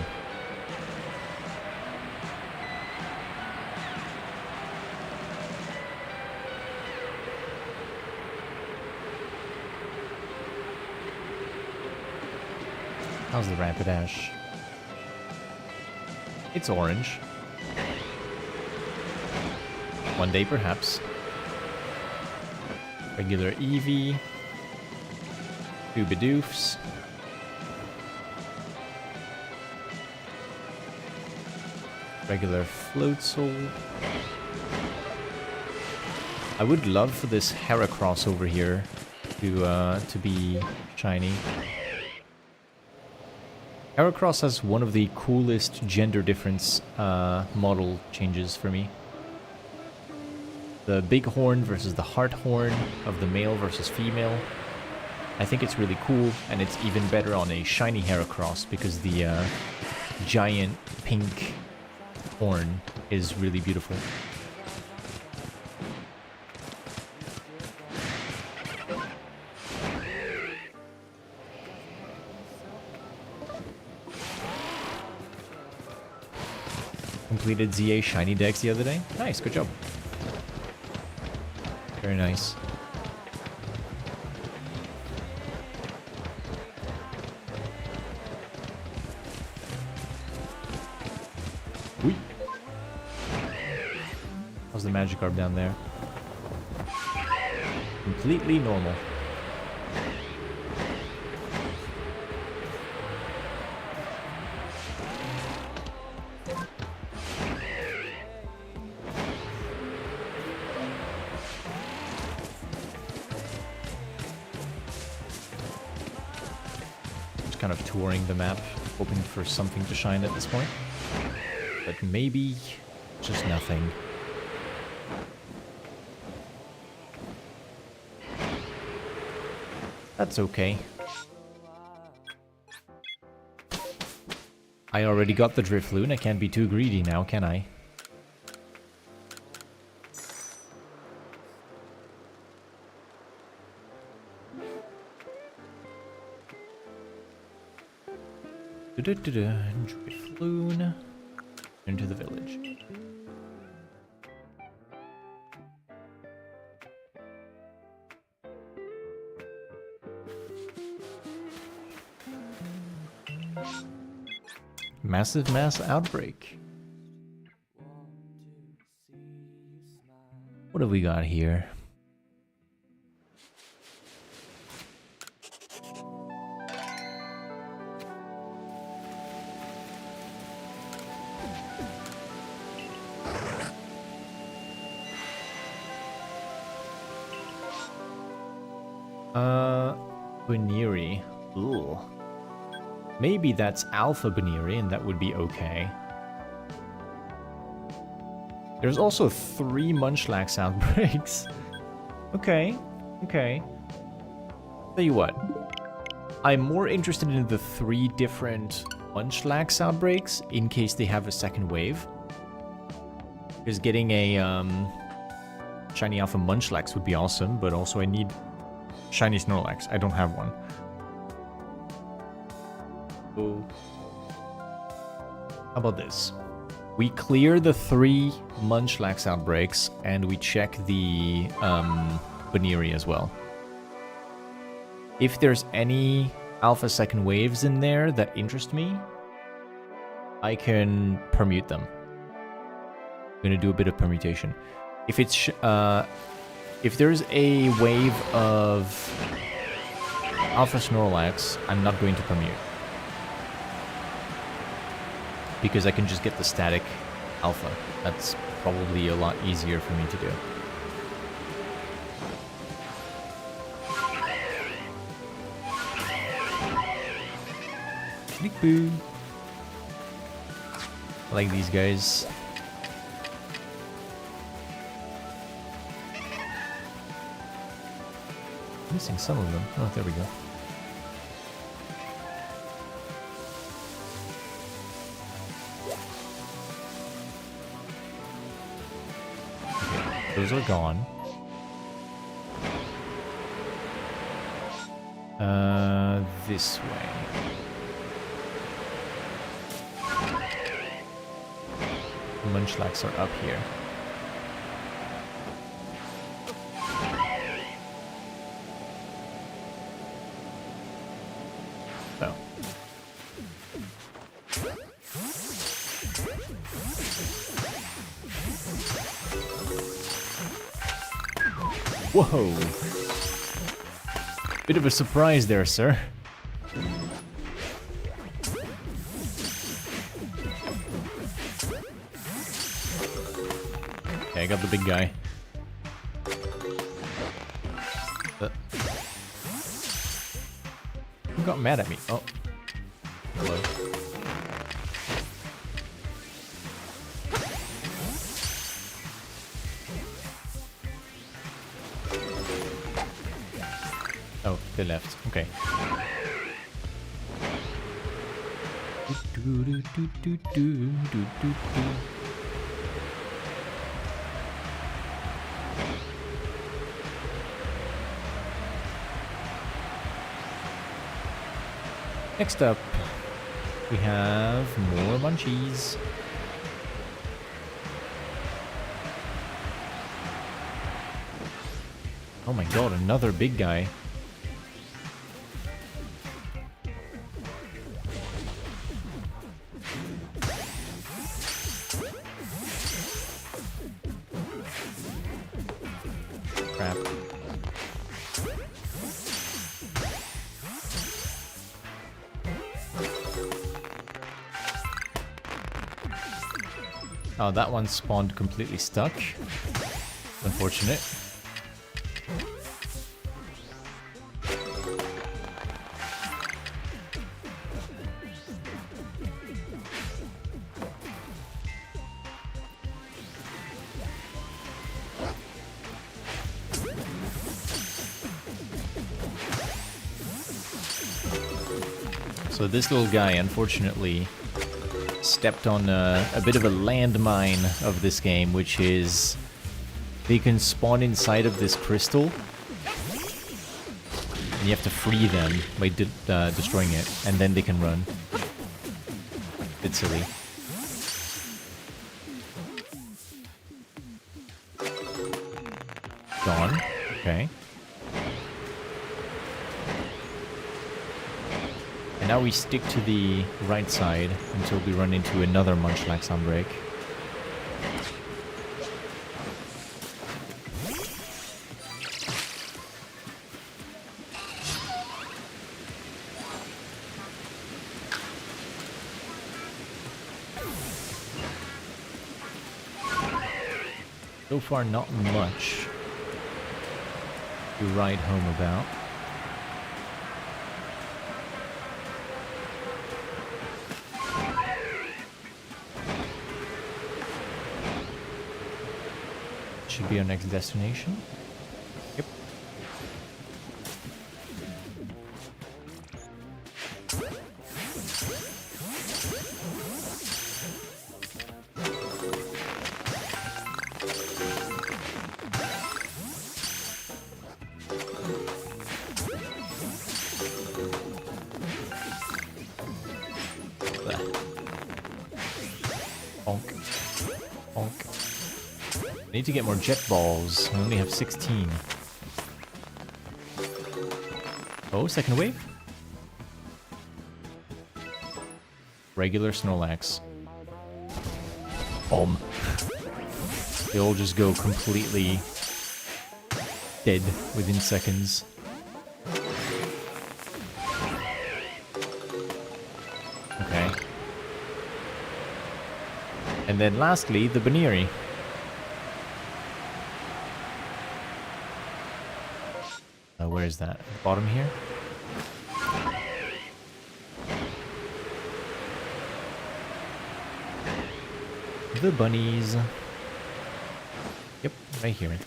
How's the Rapidash? It's orange. One day, perhaps. Regular Eevee. 2 Bidoofs. Regular Floatzel. I would love for this Heracross over here to be shiny. Heracross has one of the coolest gender difference model changes for me. The big horn versus the heart horn of the male versus female. I think it's really cool, and it's even better on a shiny Heracross because the giant pink horn is really beautiful. Completed ZA shiny decks the other day. Nice, good job. Very nice. Whee. How's the Magikarp down there? Completely normal. Just kind of touring the map, hoping for something to shine at this point. But maybe just nothing. That's okay. I already got the Drifloon. I can't be too greedy now, can I? Drifloon into the village. Massive mass outbreak. What have we got here? Baniri. Ooh. Maybe that's Alpha Baniri, and that would be okay. There's also 3 Munchlax outbreaks. Okay, okay. Tell you what. I'm more interested in the 3 different Munchlax outbreaks, in case they have a second wave. Because getting a Shiny Alpha Munchlax would be awesome, but also I need Shiny Snorlax. I don't have one. So, how about this? We clear the 3 Munchlax outbreaks, and we check the Baniri as well. If there's any Alpha second waves in there that interest me, I can permute them. I'm gonna do a bit of permutation. If it's if there's a wave of Alpha Snorlax, I'm not going to permute. Because I can just get the static Alpha. That's probably a lot easier for me to do. Sneak boo. I like these guys. Missing some of them. Oh, there we go. Those are gone. This way. Munchlax are up here. Oh. Whoa! Bit of a surprise there, sir. Okay, I got the big guy. Who got mad at me? Oh. Hello. Oh, they left. Okay. Next up, we have more munchies. Oh my god, another big guy. Crap. Oh, that one spawned completely stuck. Unfortunate. So this little guy, unfortunately, stepped on a bit of a landmine of this game, which is they can spawn inside of this crystal, and you have to free them by destroying it, and then they can run. Bit silly. Gone. Okay. And now we stick to the right side until we run into another Munchlax Sunbreak. So far, not much to ride home about. Should be our next destination. Yep. Bonk. Bonk. I need to get more jet balls. I only have 16. Oh, second wave? Regular Snorlax. They all just go completely dead within seconds. Okay. And then lastly, the Baniri. Where is that? At the bottom here? The bunnies. Yep, right here.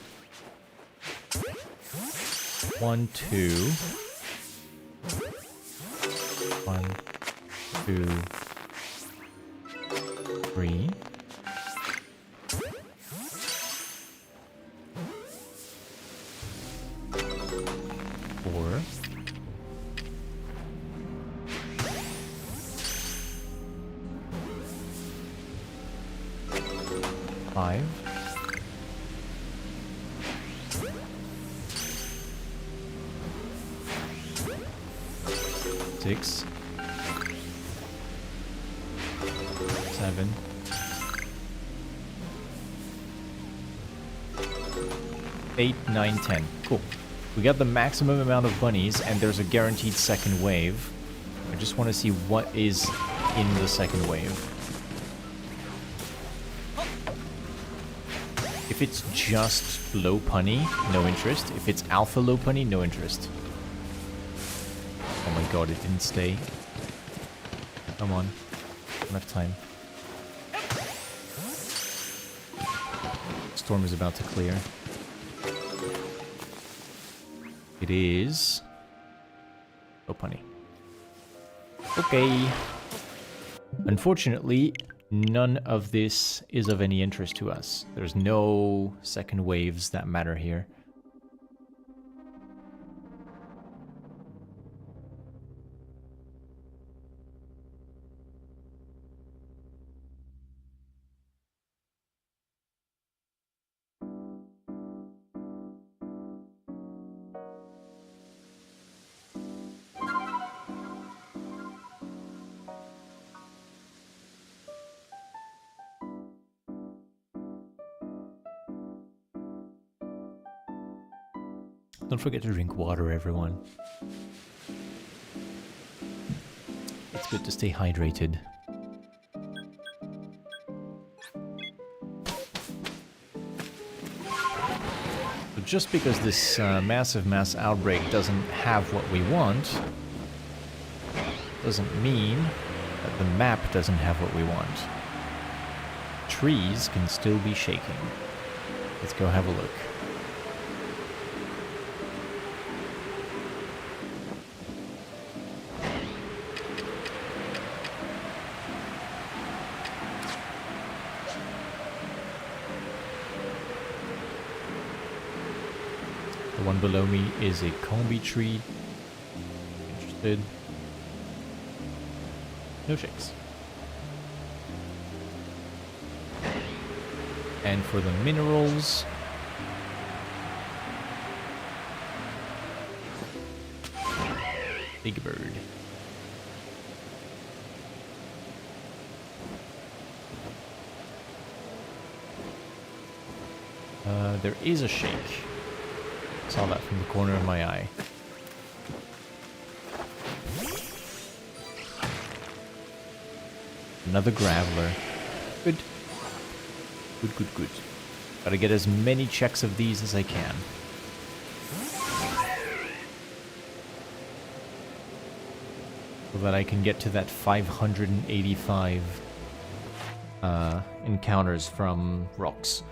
1, 2. 1, 2, 3. 4. 5. 6. 7. 8, 9, 10. Cool. We got the maximum amount of bunnies, and there's a guaranteed second wave. I just want to see what is in the second wave. If it's just low punny, no interest. If it's alpha low punny, no interest. Oh my god, it didn't stay. Come on. Don't have time. Storm is about to clear. It is... Oh, punny. Okay. Unfortunately, none of this is of any interest to us. There's no second waves that matter here. Don't forget to drink water, everyone. It's good to stay hydrated. But just because this massive mass outbreak doesn't have what we want, doesn't mean that the map doesn't have what we want. Trees can still be shaking. Let's go have a look. The one below me is a combi tree. Interested? No shakes. And for the minerals... Big bird. There is a shake. Saw that from the corner of my eye. Another graveler. Good. Good, good, good. Gotta get as many checks of these as I can. So that I can get to that 585 encounters from rocks.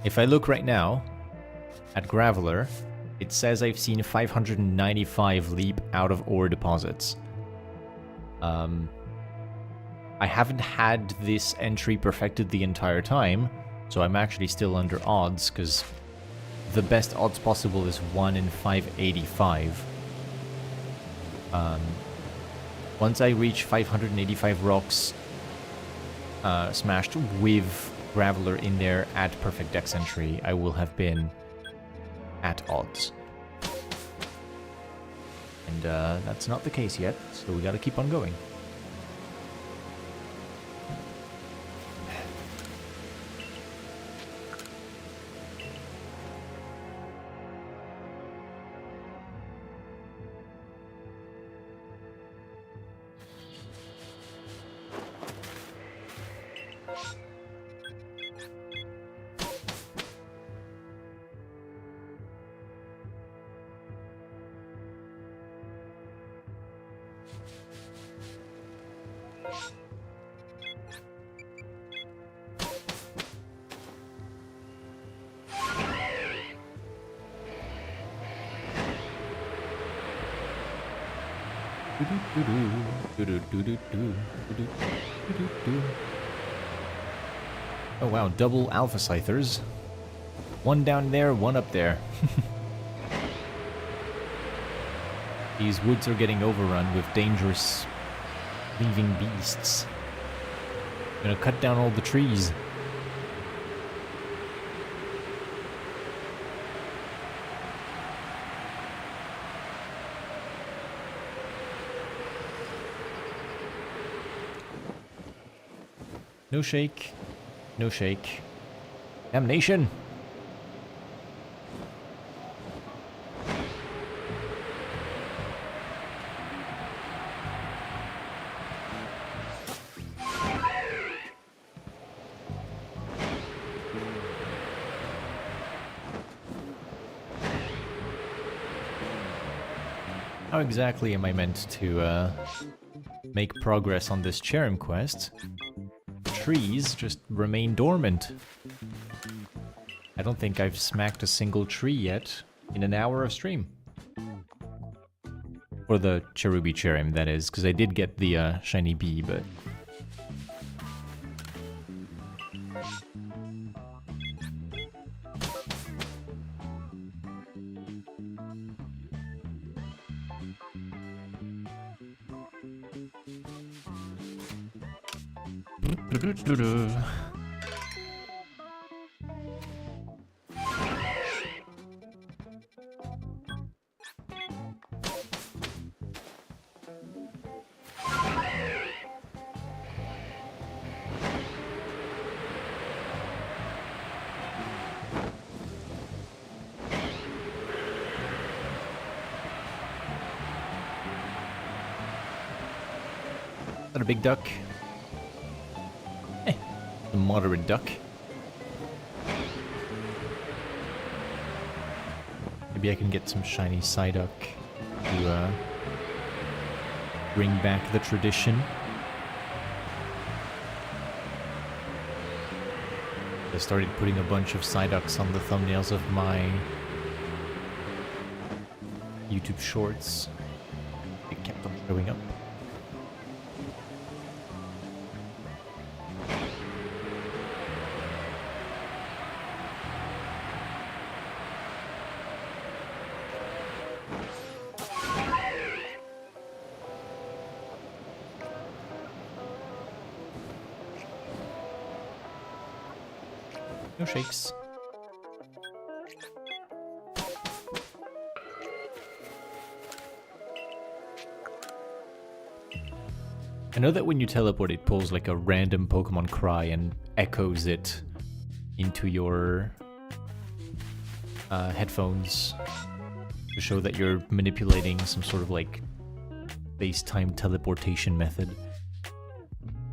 If I look right now at Graveler, it says I've seen 595 leap out of ore deposits. I haven't had this entry perfected the entire time, so I'm actually still under odds, because the best odds possible is 1 in 585. Once I reach 585 rocks smashed with Graveler in there at perfect dex entry, I will have been at odds. And that's not the case yet, so we gotta keep on going. Oh wow, double alpha scythers. One down there, one up there. These woods are getting overrun with dangerous leaving beasts. Gonna cut down all the trees. No shake. No shake. Damnation! How exactly am I meant to make progress on this Cherrim quest, trees just remain dormant. I don't think I've smacked a single tree yet in an hour of stream. For the Cherubi Cherrim, that is, because I did get the shiny bee, but... Is that a big duck? A moderate duck. Maybe I can get some shiny Psyduck to bring back the tradition. I started putting a bunch of Psyducks on the thumbnails of my YouTube shorts. It kept on showing up. No shakes. I know that when you teleport, it pulls like a random Pokemon cry and echoes it into your headphones to show that you're manipulating some sort of like space-time teleportation method.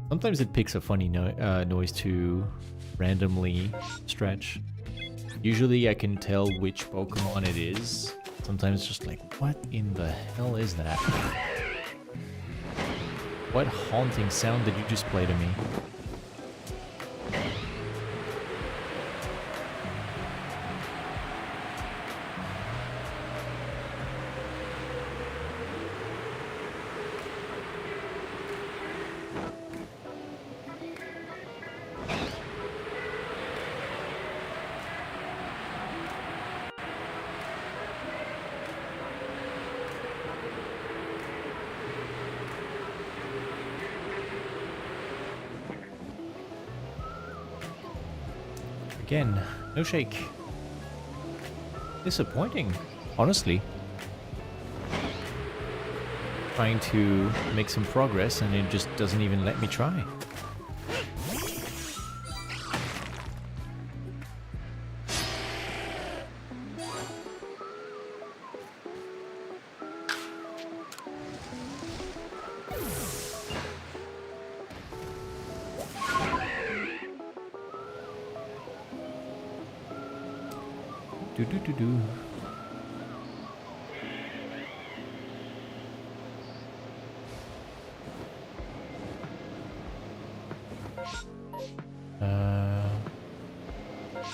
Sometimes it picks a funny noise to randomly stretch. Usually I can tell which Pokemon it is. Sometimes it's just like, what in the hell is that? What haunting sound did you just play to me? Again, no shake. Disappointing, honestly. Trying to make some progress and it just doesn't even let me try. Do.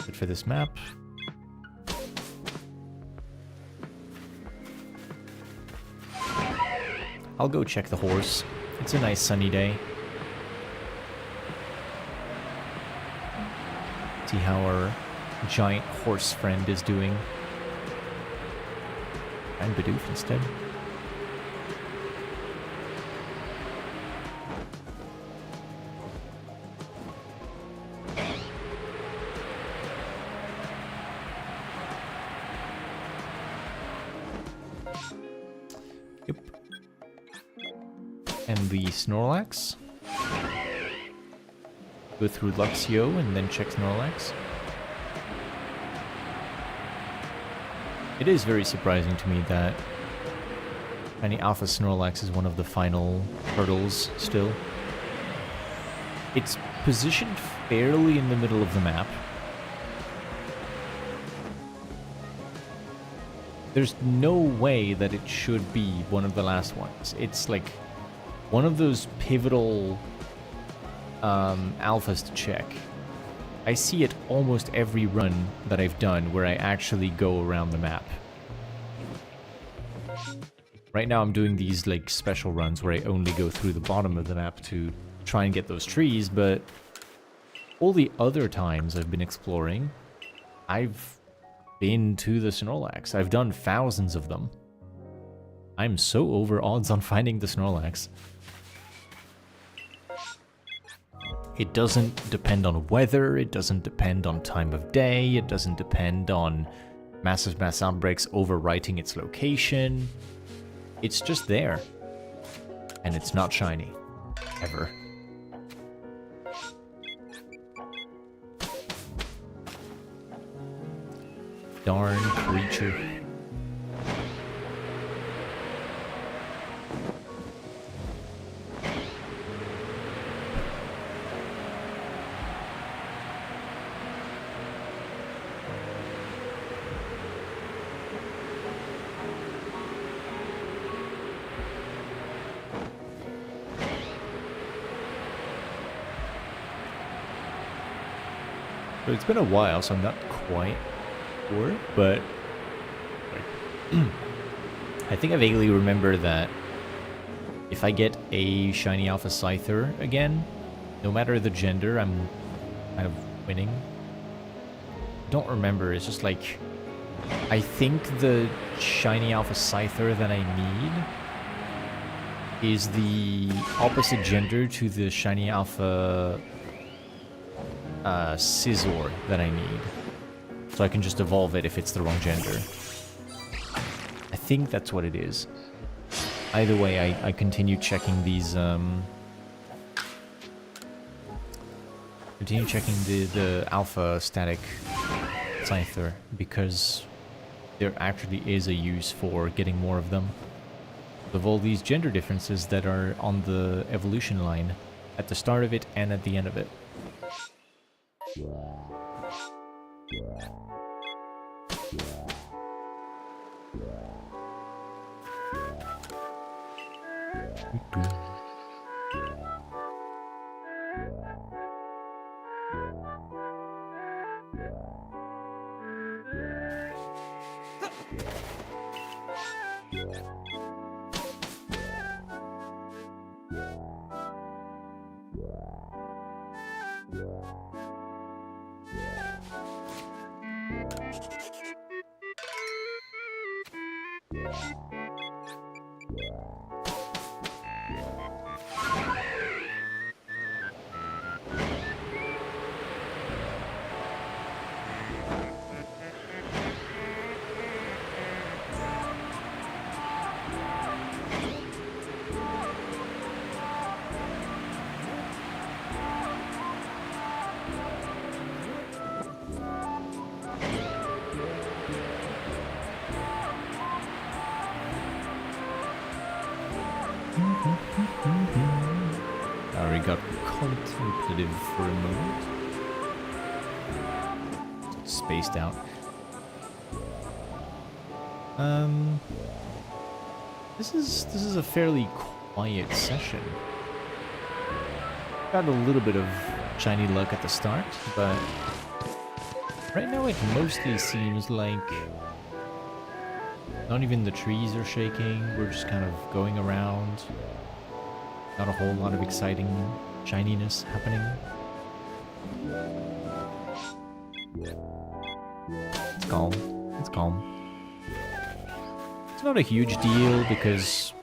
Good for this map. I'll go check the horse. It's a nice sunny day. See how our giant horse friend is doing. And Bidoof instead. Yep. And the Snorlax. Go through Luxio and then check Snorlax. It is very surprising to me that Shiny Alpha Snorlax is one of the final hurdles still. It's positioned fairly in the middle of the map. There's no way that it should be one of the last ones. It's like one of those pivotal alphas to check. I see it almost every run that I've done where I actually go around the map. Right now I'm doing these like special runs where I only go through the bottom of the map to try and get those trees, but all the other times I've been exploring, I've been to the Snorlax. I've done thousands of them. I'm so over odds on finding the Snorlax. It doesn't depend on weather, it doesn't depend on time of day, it doesn't depend on massive mass outbreaks overwriting its location. It's just there. And it's not shiny. Ever. Darn creature. So it's been a while, so I'm not quite sure, but I think I vaguely remember that if I get a shiny Alpha Scyther again, no matter the gender, I'm kind of winning. Don't remember, it's just like, I think the shiny Alpha Scyther that I need is the opposite gender to the shiny Alpha Scizor that I need. So I can just evolve it if it's the wrong gender. I think that's what it is. Either way, I continue checking these, continue checking the alpha static Scyther, because there actually is a use for getting more of them. Of all these gender differences that are on the evolution line, at the start of it and at the end of it. I got contemplative for a moment. Spaced out. This is a fairly quiet session. Got a little bit of shiny luck at the start, but right now it mostly seems like not even the trees are shaking. We're just kind of going around. Not a whole lot of exciting shininess happening. It's calm. It's calm. It's not a huge deal because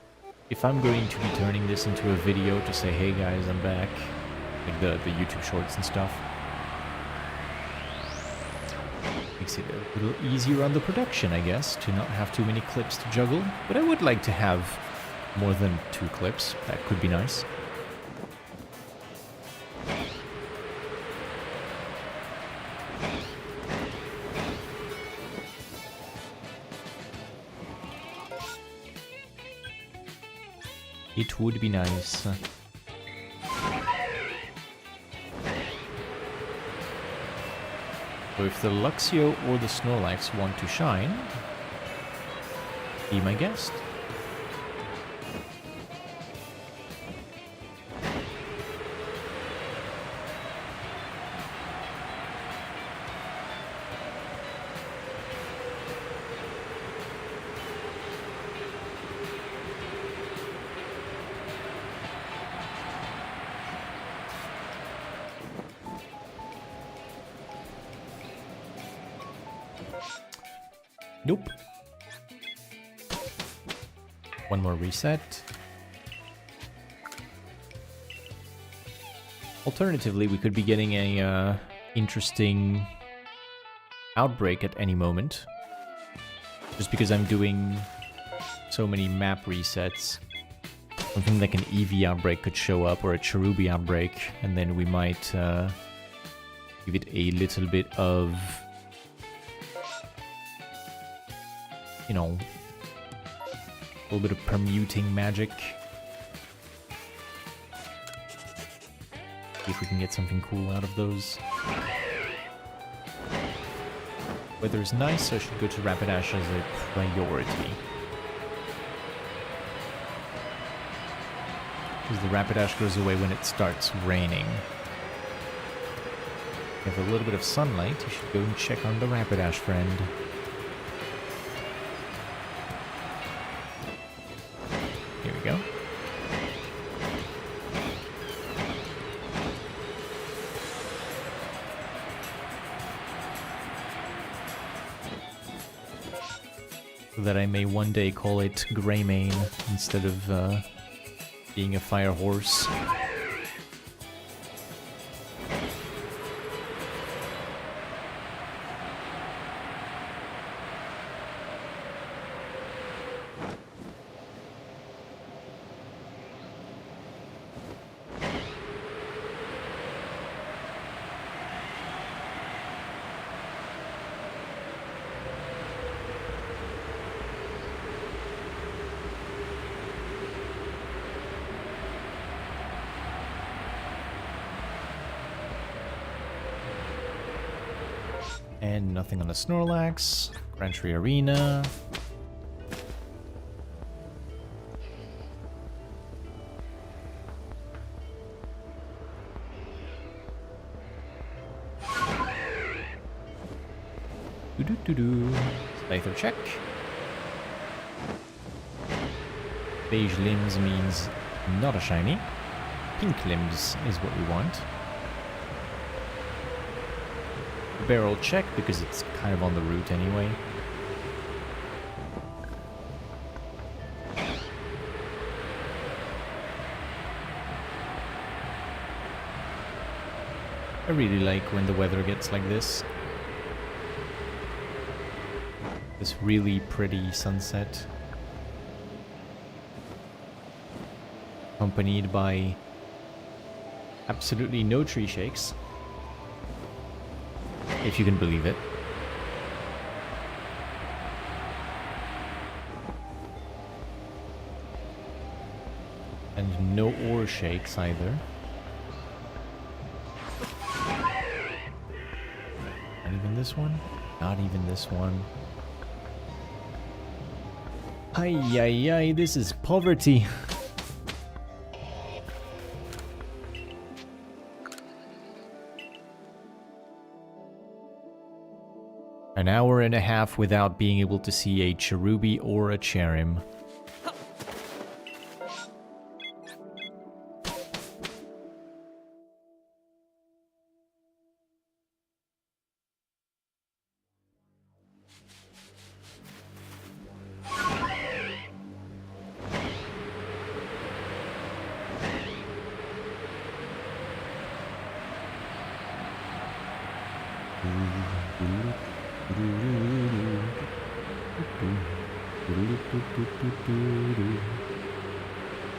if I'm going to be turning this into a video to say, hey guys, I'm back, like the YouTube shorts and stuff, makes it a little easier on the production, I guess, to not have too many clips to juggle. But I would like to have more than 2 clips. That could be nice. It would be nice. So if the Luxio or the Snorlax want to shine, be my guest. Nope. One more reset. Alternatively, we could be getting a interesting outbreak at any moment. Just because I'm doing so many map resets. Something like an Eevee outbreak could show up, or a Cherubi outbreak, and then we might give it a little bit of, you know, a little bit of permuting magic. See if we can get something cool out of those. Weather's nice, so I should go to Rapidash as a priority. Because the Rapidash goes away when it starts raining. If you have a little bit of sunlight, you should go and check on the Rapidash friend. Here we go. So that I may one day call it Greymane instead of being a fire horse. And nothing on the Snorlax. Grand Tree Arena. Do-do-do-do. Scyther check. Beige limbs means not a shiny. Pink limbs is what we want. Barrel check because it's kind of on the route anyway. I really like when the weather gets like this. This really pretty sunset. Accompanied by absolutely no tree shakes. If you can believe it. And no ore shakes either. Not even this one? Not even this one. Ay, ay, ay, this is poverty. An hour and a half without being able to see a Cherubi or a Cherrim.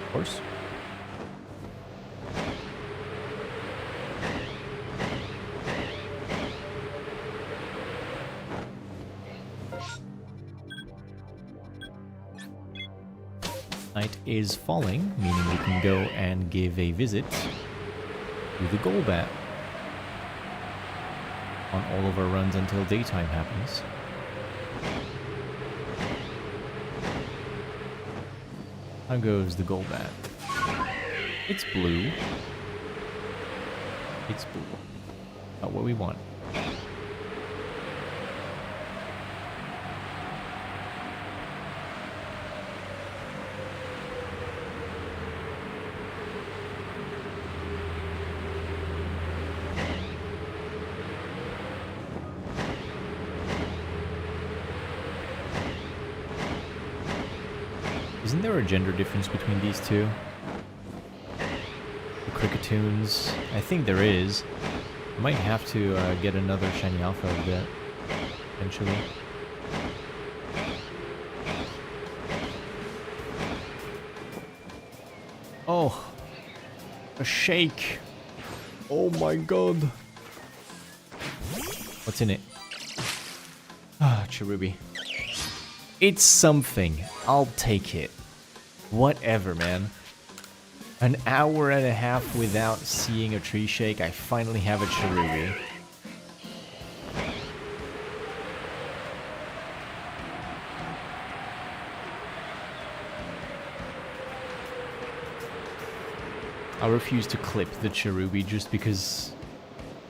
Of course. Night is falling, meaning we can go and give a visit to the Golbat on all of our runs until daytime happens. How goes the Golbat? It's blue. It's blue. Not what we want. Isn't there a gender difference between these two? The Cricketoons? I think there is. I might have to get another shiny alpha of that eventually. Oh, a shake. Oh my god. What's in it? Ah, Cherubi. It's something. I'll take it. Whatever, man. An hour and a half without seeing a tree shake, I finally have a Cherubi. I refuse to clip the Cherubi just because...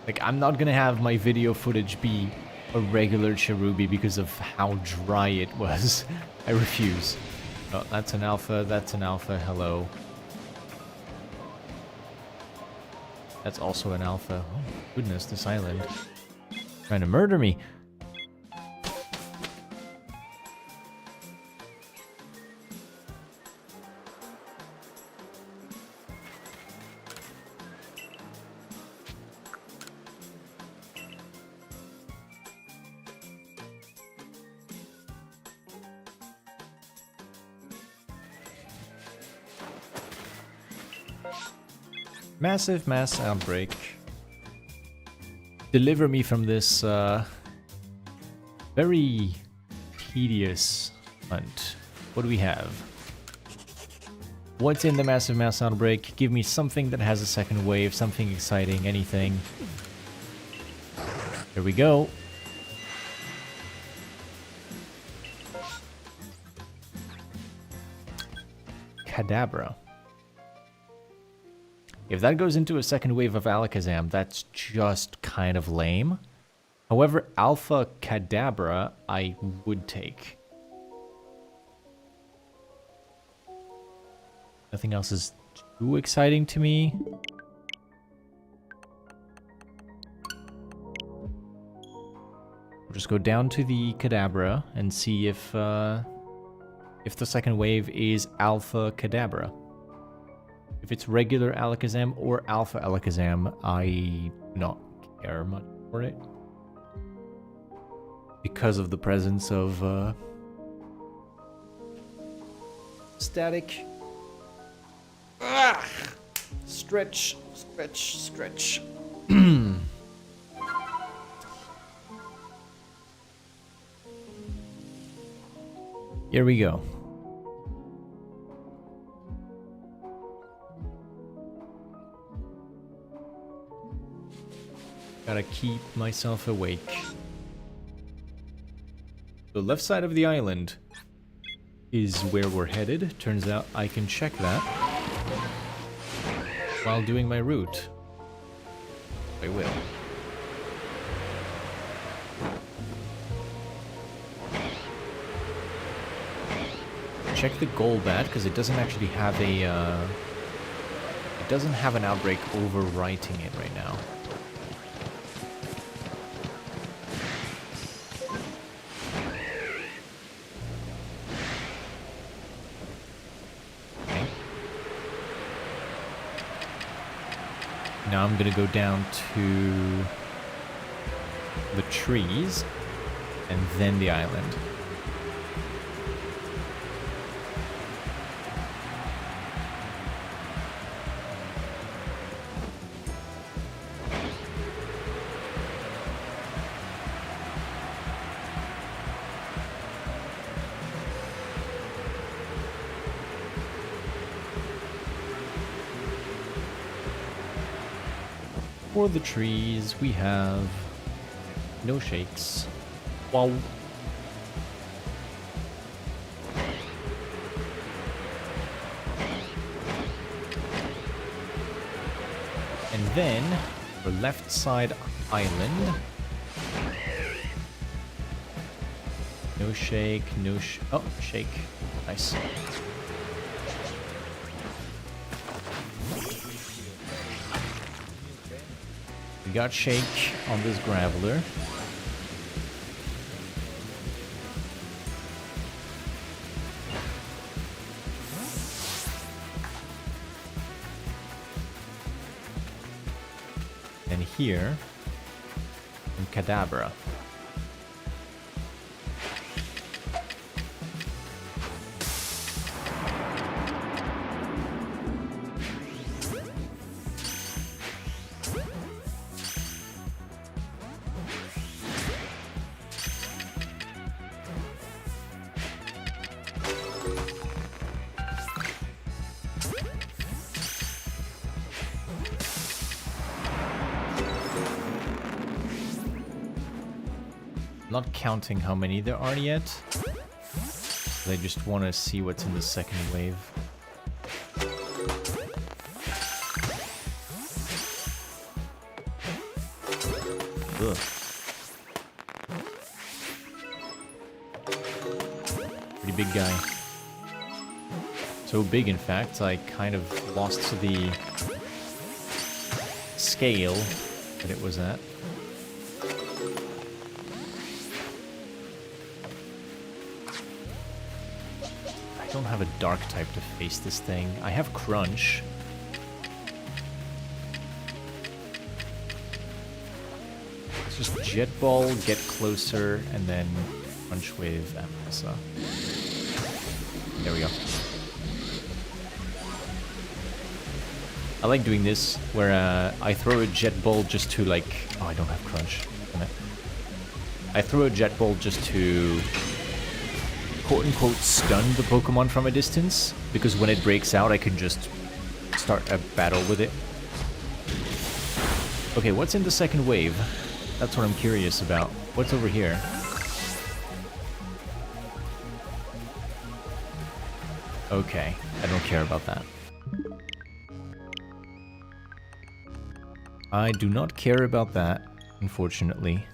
Like, I'm not gonna have my video footage be a regular Cherubi because of how dry it was. I refuse. Oh, that's an alpha, hello. That's also an alpha. Oh, goodness, this island. Trying to murder me. Massive mass outbreak. Deliver me from this very tedious hunt. What do we have? What's in the massive mass outbreak? Give me something that has a second wave, something exciting, anything. Here we go. Kadabra. If that goes into a second wave of Alakazam, that's just kind of lame. However, Alpha Kadabra, I would take. Nothing else is too exciting to me. We'll just go down to the Kadabra and see if the second wave is Alpha Kadabra. If it's regular Alakazam or Alpha Alakazam, I do not care much for it. Because of the presence of static. Ah! Stretch, stretch, stretch. Here we go. Gotta keep myself awake. The left side of the island is where we're headed. Turns out I can check that while doing my route. I will. Check the Golbat because it doesn't actually have a it doesn't have an outbreak overwriting it right now. Now I'm gonna go down to the trees and then the island. For the trees, we have no shakes. Wow. And then, the left side island. No shake, no oh, shake. Nice. We got shake on this Graveler. here. And Kadabra. Not counting how many there are yet. I just want to see what's in the second wave. Ugh. Pretty big guy. So big, in fact, I kind of lost the scale that it was at. I don't have a dark type to face this thing. I have Crunch. Let's just Jet Ball, get closer, and then Crunch with Amasa. There we go. I like doing this, where I throw a Jet Ball just to like... Oh, I don't have Crunch. Damn it. I throw a Jet Ball just to... quote-unquote stun the Pokemon from a distance, because when it breaks out I can just start a battle with it. Okay, what's in the second wave? That's what I'm curious about. What's over here? Okay, I don't care about that. I do not care about that, unfortunately.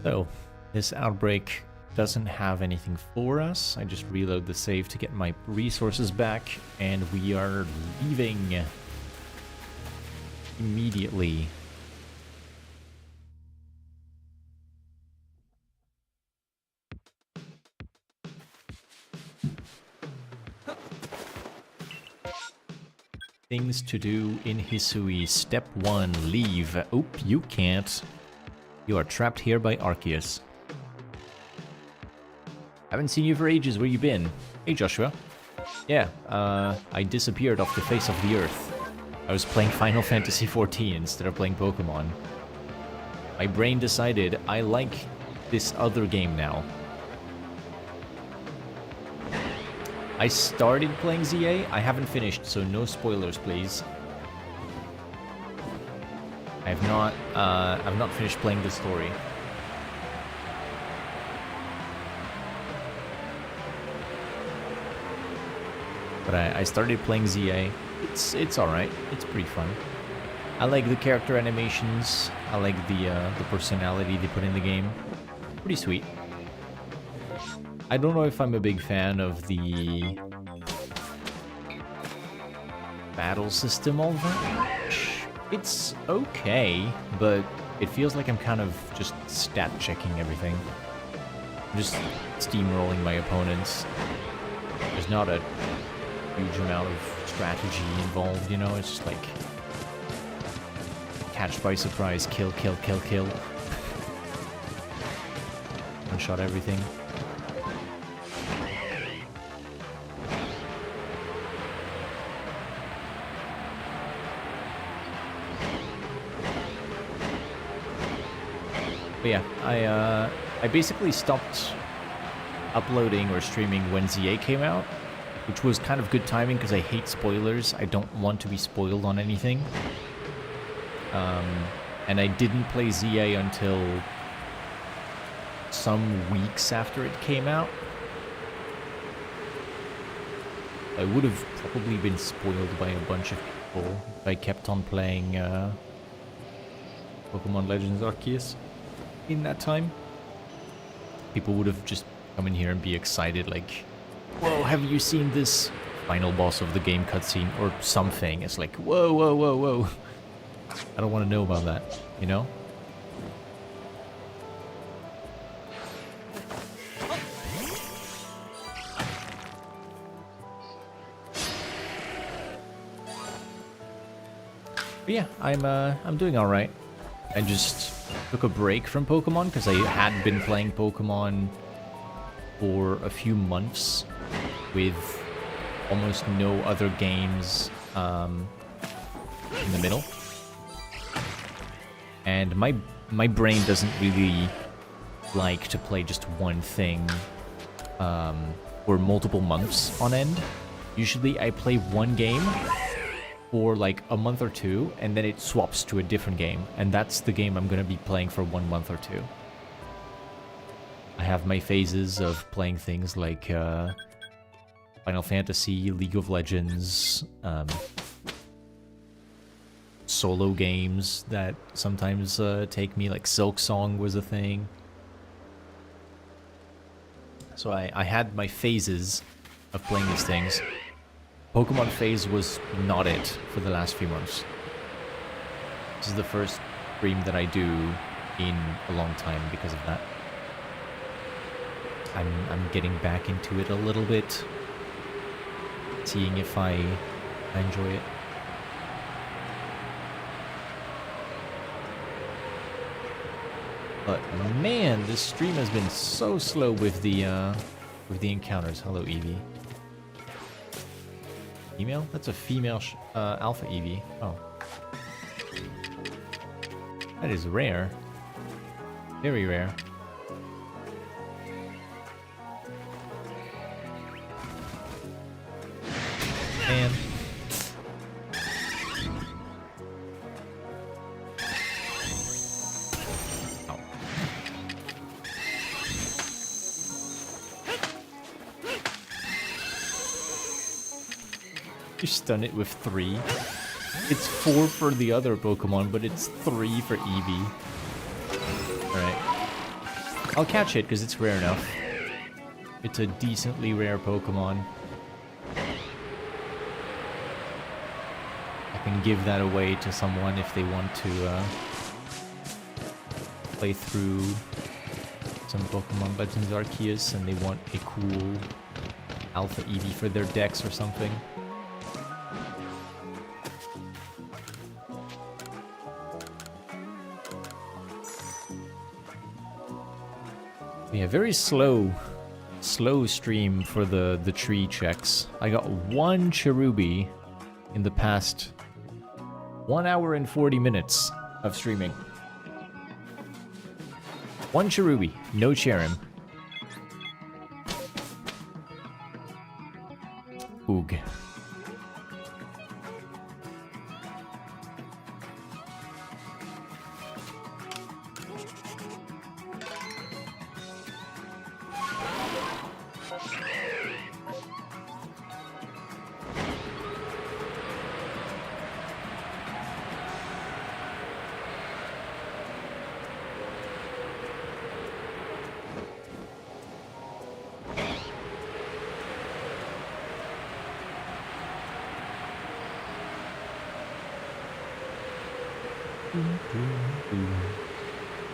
So, this outbreak doesn't have anything for us. I just reload the save to get my resources back, and we are leaving immediately. Things to do in Hisui. Step 1, leave. Oop, you can't. You are trapped here by Arceus. Haven't seen you for ages, where you been? Hey Joshua. Yeah, I disappeared off the face of the earth. I was playing Final Fantasy XIV instead of playing Pokémon. My brain decided I like this other game now. I started playing ZA, I haven't finished, so no spoilers please. I've not finished playing the story. But I started playing ZA. It's alright. It's pretty fun. I like the character animations. I like the personality they put in the game. Pretty sweet. I don't know if I'm a big fan of the battle system all that much. It's okay, but it feels like I'm kind of just stat checking everything. I'm just steamrolling my opponents. There's not a huge amount of strategy involved, you know? It's just like catch by surprise, kill, kill, kill, kill. One-shot everything. But yeah, I basically stopped uploading or streaming when ZA came out, which was kind of good timing because I hate spoilers. I don't want to be spoiled on anything. And I didn't play ZA until some weeks after it came out. I would have probably been spoiled by a bunch of people if I kept on playing Pokemon Legends Arceus in that time, people would have just come in here and be excited, like, whoa, have you seen this final boss of the game cutscene or something? It's like, whoa, whoa, whoa, whoa. I don't want to know about that, you know? But yeah, I'm doing all right. I just took a break from Pokemon because I had been playing Pokemon for a few months with almost no other games in the middle. And my brain doesn't really like to play just one thing for multiple months on end. Usually I play one game for like a month or two, and then it swaps to a different game. And that's the game I'm going to be playing for 1 month or two. I have my phases of playing things like Final Fantasy, League of Legends, solo games that sometimes take me, like Silk Song was a thing. So I had my phases of playing these things. Pokemon phase was not it for the last few months. This is the first stream that I do in a long time because of that. I'm getting back into it a little bit, seeing if I enjoy it. But man, this stream has been so slow with the encounters. Hello, Eevee. Female? That's a female alpha Eevee. Oh. That is rare. Very rare. Man. Oh. You stun it with 3. It's 4 for the other Pokemon, but it's 3 for Eevee. Alright. I'll catch it because it's rare enough. It's a decently rare Pokemon. I can give that away to someone if they want to play through some Pokemon Legends Arceus and they want a cool Alpha Eevee for their decks or something. Yeah, very slow stream for the tree checks. I got 1 Cherubi in the past 1 hour and 40 minutes of streaming. 1 Cherubi, no Cherrim. Oog.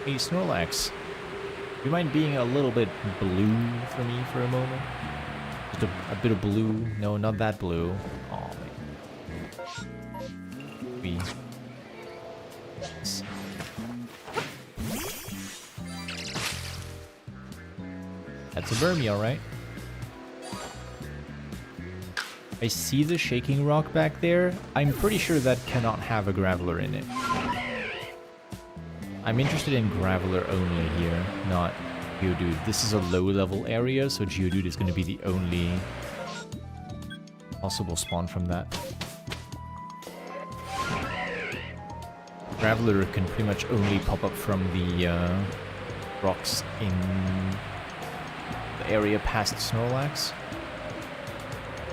Hey, Snorlax. Do you mind being a little bit blue for me for a moment? Just a bit of blue. No, not that blue. Aw, man. That's a Burmy, alright. I see the Shaking Rock back there. I'm pretty sure that cannot have a Graveler in it. I'm interested in Graveler only here, not Geodude. This is a low-level area, so Geodude is going to be the only possible spawn from that. Graveler can pretty much only pop up from the rocks in the area past Snorlax,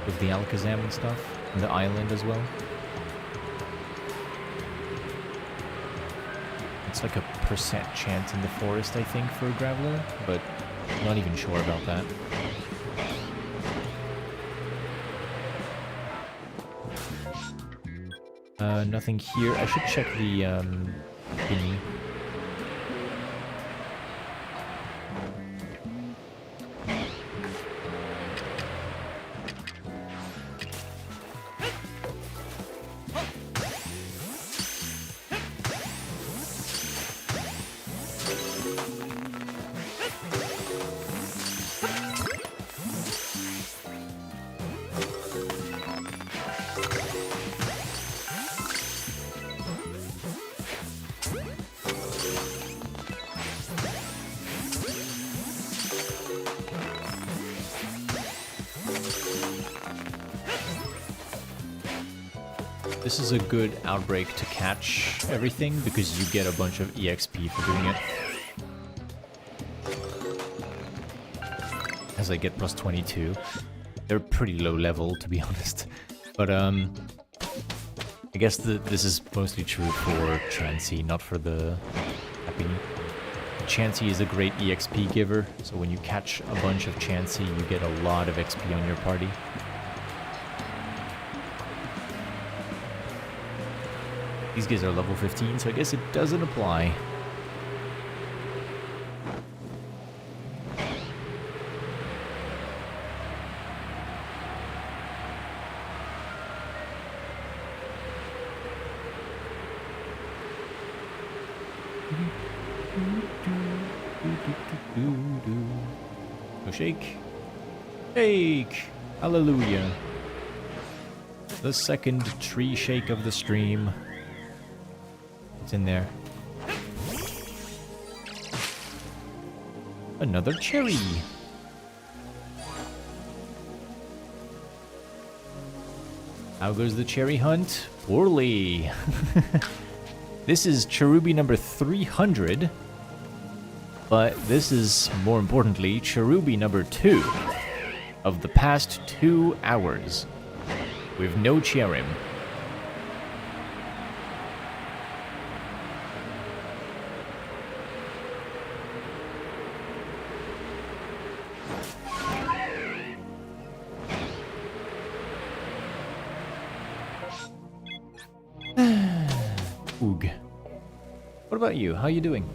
with the Alakazam and stuff, and the island as well. It's like a percent chance in the forest, I think, for a Graveler, but I'm not even sure about that. Nothing here. I should check the thingy. This is a good outbreak to catch everything because you get a bunch of EXP for doing it. As I get plus 22. They're pretty low level, to be honest. But I guess this is mostly true for Chansey, not for the Happy. Chansey is a great EXP giver, so when you catch a bunch of Chansey, you get a lot of XP on your party. These guys are level 15, so I guess it doesn't apply. Go shake. Shake! Hallelujah. The second tree shake of the stream. It's in there. Another cherry. How goes the cherry hunt? Poorly. This is Cherubi number 300. But this is, more importantly, Cherubi number 2 of the past 2 hours. With no Cherrim. Oog. What about you? How you doing?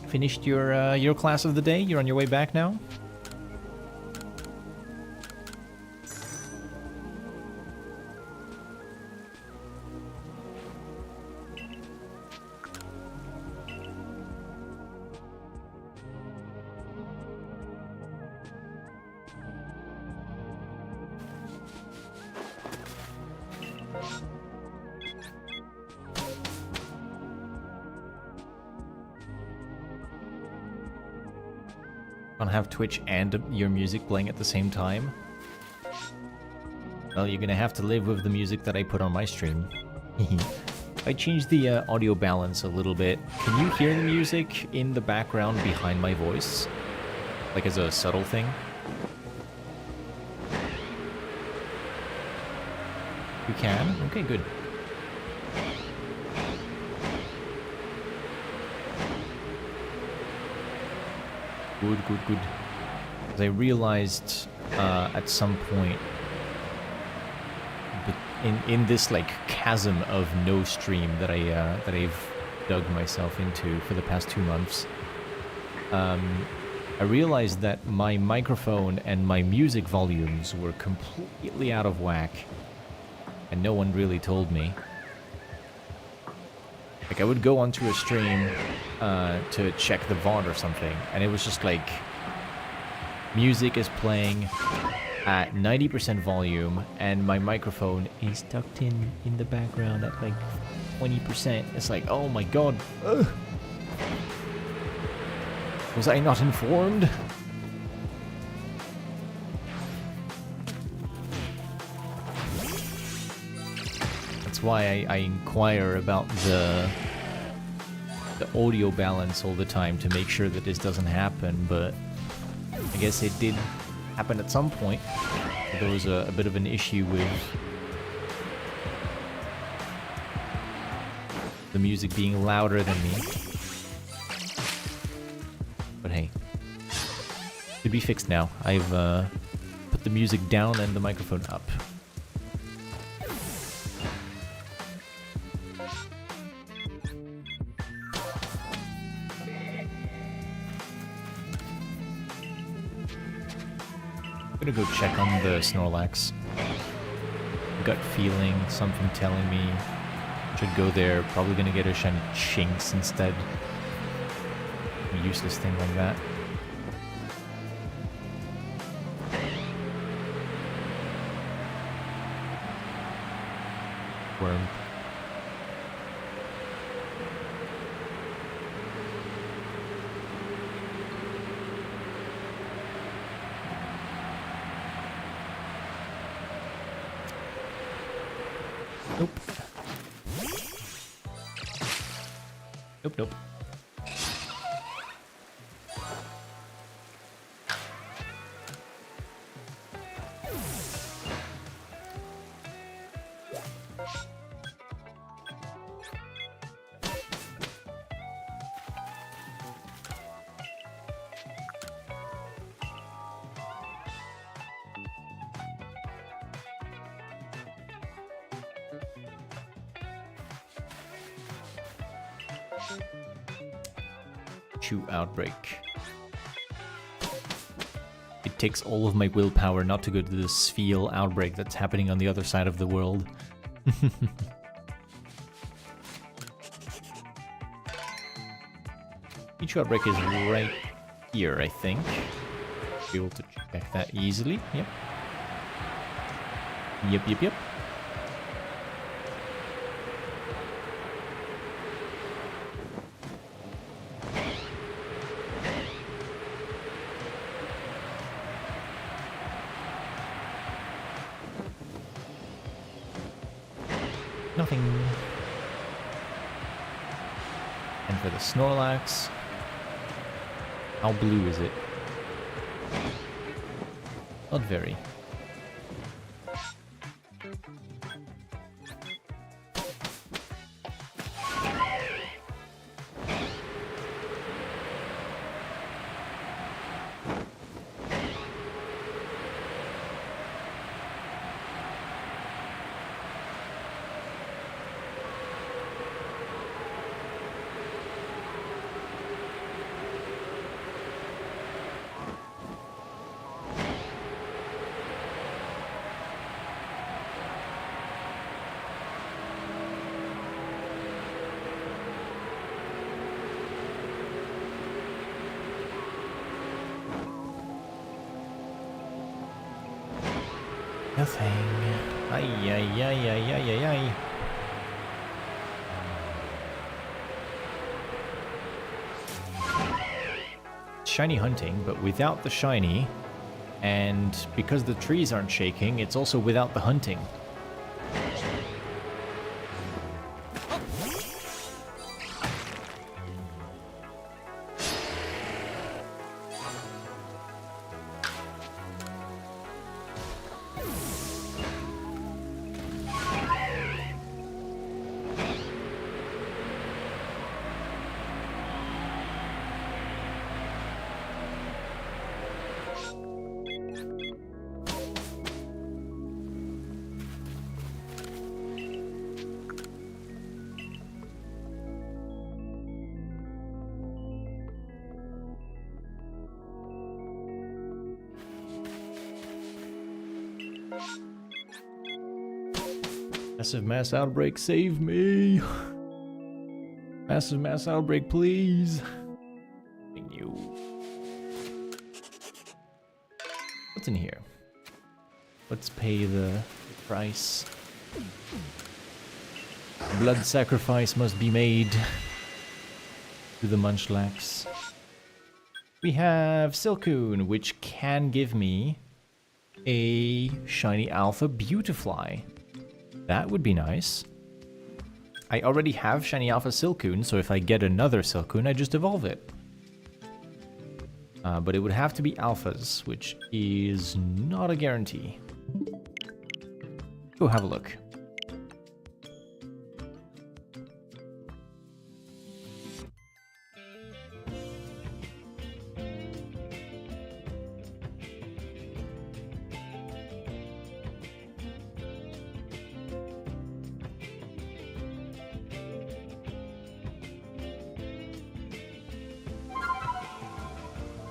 Finished your class of the day? You're on your way back now? Have Twitch and your music playing at the same time? Well, you're gonna have to live with the music that I put on my stream. I changed the audio balance a little bit. Can you hear the music in the background behind my voice? Like as a subtle thing? You can? Okay, good. Good, good, good. Because I realized at some point in this like chasm of no stream that I've dug myself into for the past 2 months, I realized that my microphone and my music volumes were completely out of whack, and no one really told me. Like, I would go onto a stream to check the VOD or something, and it was just like, music is playing at 90% volume, and my microphone is tucked in the background at like 20%. It's like, oh my god. Ugh. Was I not informed? Why I inquire about the audio balance all the time to make sure that this doesn't happen, but I guess it did happen at some point. There was a bit of an issue with the music being louder than me. But hey, could be fixed now. I've put the music down and the microphone up. I'm gonna go check on the Snorlax. Gut feeling, something telling me should go there. Probably gonna get a shiny Chinks instead. A useless thing like that. Worm. Nope. Nope, nope. Chew Outbreak. It takes all of my willpower not to go to the Sphere outbreak that's happening on the other side of the world. Each outbreak is right here, I think. Be able to check that easily. Yep. Yep. Nothing. And for the Snorlax, how blue is it? Not very. Nothing. Ay. Shiny hunting, but without the shiny. And because the trees aren't shaking, it's also without the hunting. Massive mass outbreak, save me! Massive mass outbreak, please! Thank you. What's in here? Let's pay the price. Blood sacrifice must be made to the Munchlax. We have Silcoon, which can give me a shiny Alpha Beautifly. That would be nice. I already have shiny Alpha Silcoon, so if I get another Silcoon, I just evolve it. But it would have to be Alphas, which is not a guarantee. Go have a look.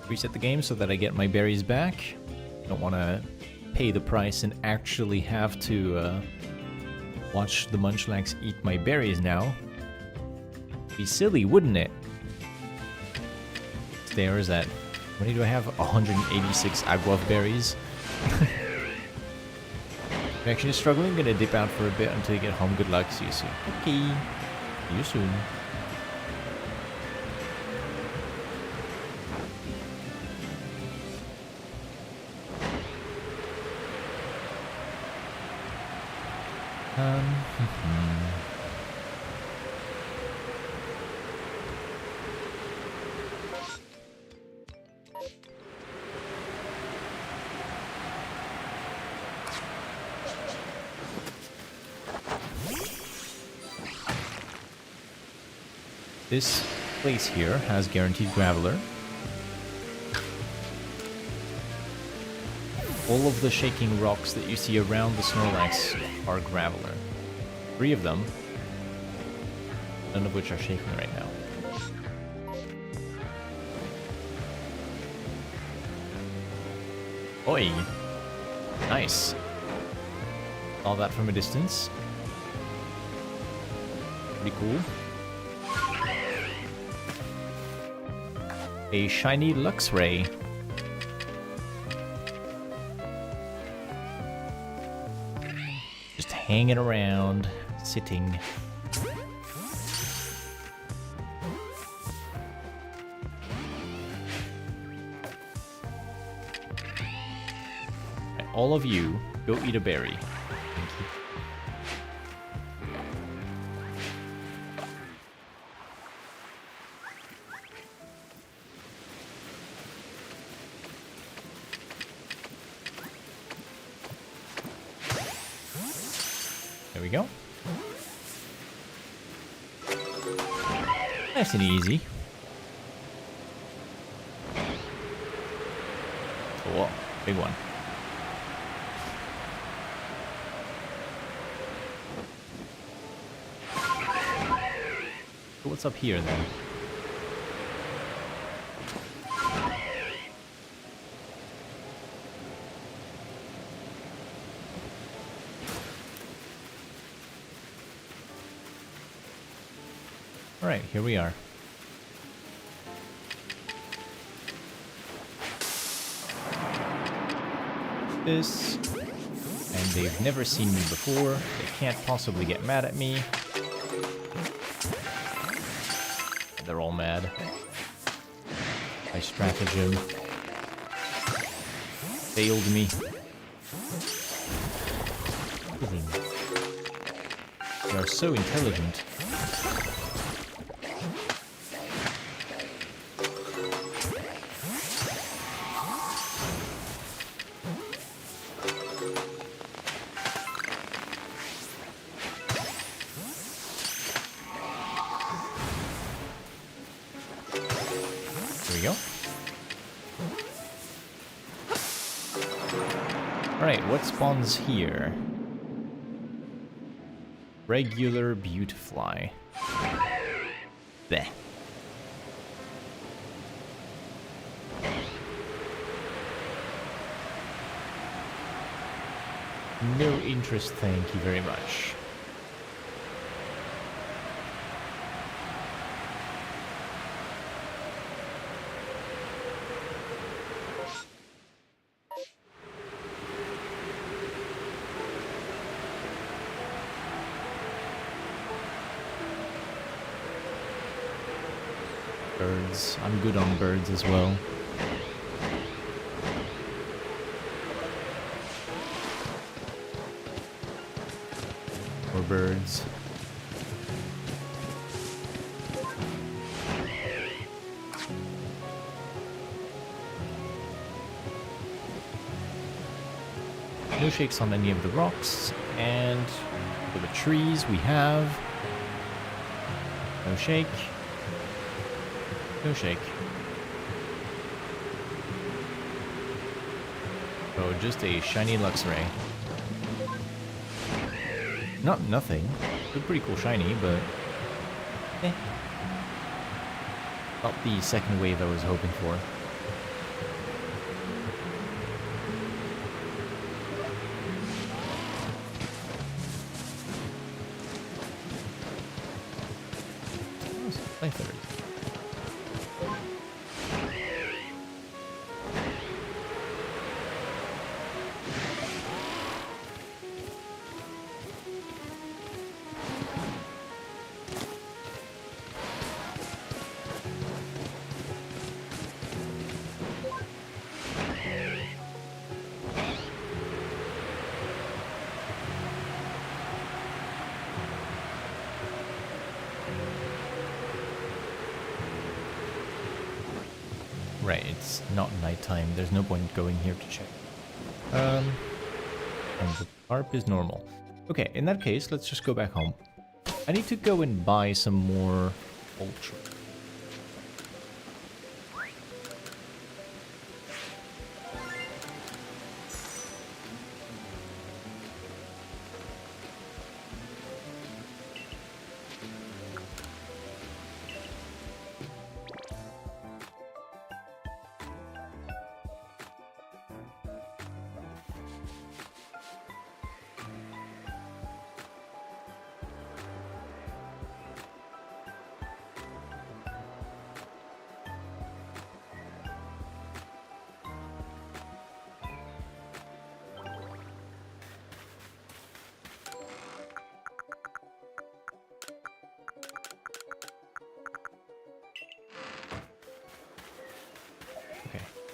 reset the game so that I get my berries back. Don't want to pay the price and actually have to watch the Munchlax eat my berries now. Be silly, wouldn't it? There is that. How many do I have? 186 Aguav berries. I'm actually struggling. I'm gonna dip out for a bit until you get home. Good luck. See you soon. Okay. See you soon. This place here has guaranteed Graveler. All of the shaking rocks that you see around the Snorlax are Graveler. 3 of them, none of which are shaking right now. Oi! Nice. All that from a distance. Pretty cool. A shiny Luxray. Just hanging around, sitting. Right, all of you, go eat a berry. Thank you. There we go. Nice and easy. Cool. Big one. So what's up here then? Alright, here we are. This. And they've never seen me before. They can't possibly get mad at me. They're all mad. My stratagem failed me. They are so intelligent. There we go. Alright, what spawns here? Regular Beautifly. Bleh. No interest, thank you very much. Birds. I'm good on birds as well. Or birds. No shakes on any of the rocks, and for the trees we have no shake. No shake. Oh, just a shiny Luxray. Not nothing. It's a pretty cool shiny, but not the second wave I was hoping for. Right, it's not nighttime. There's no point going here to check. And the harp is normal. Okay, in that case, let's just go back home. I need to go and buy some more ultra.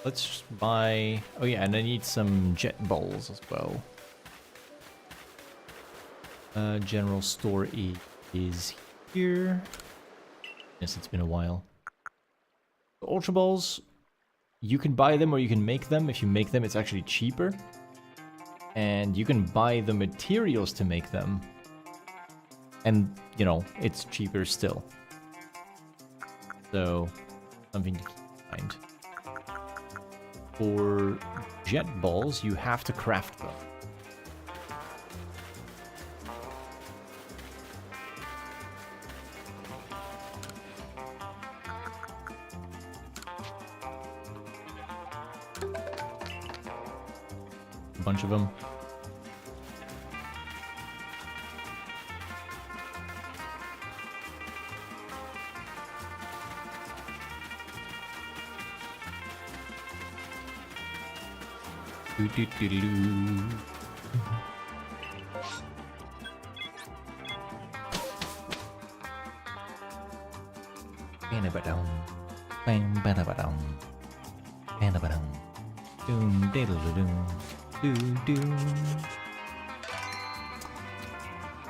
Let's just buy... Oh yeah, and I need some jet balls as well. General store is here. Yes, it's been a while. Ultra balls, you can buy them or you can make them. If you make them, it's actually cheaper. And you can buy the materials to make them. And, you know, it's cheaper still. So, something to keep in mind. For jet balls, you have to craft them. A bunch of them.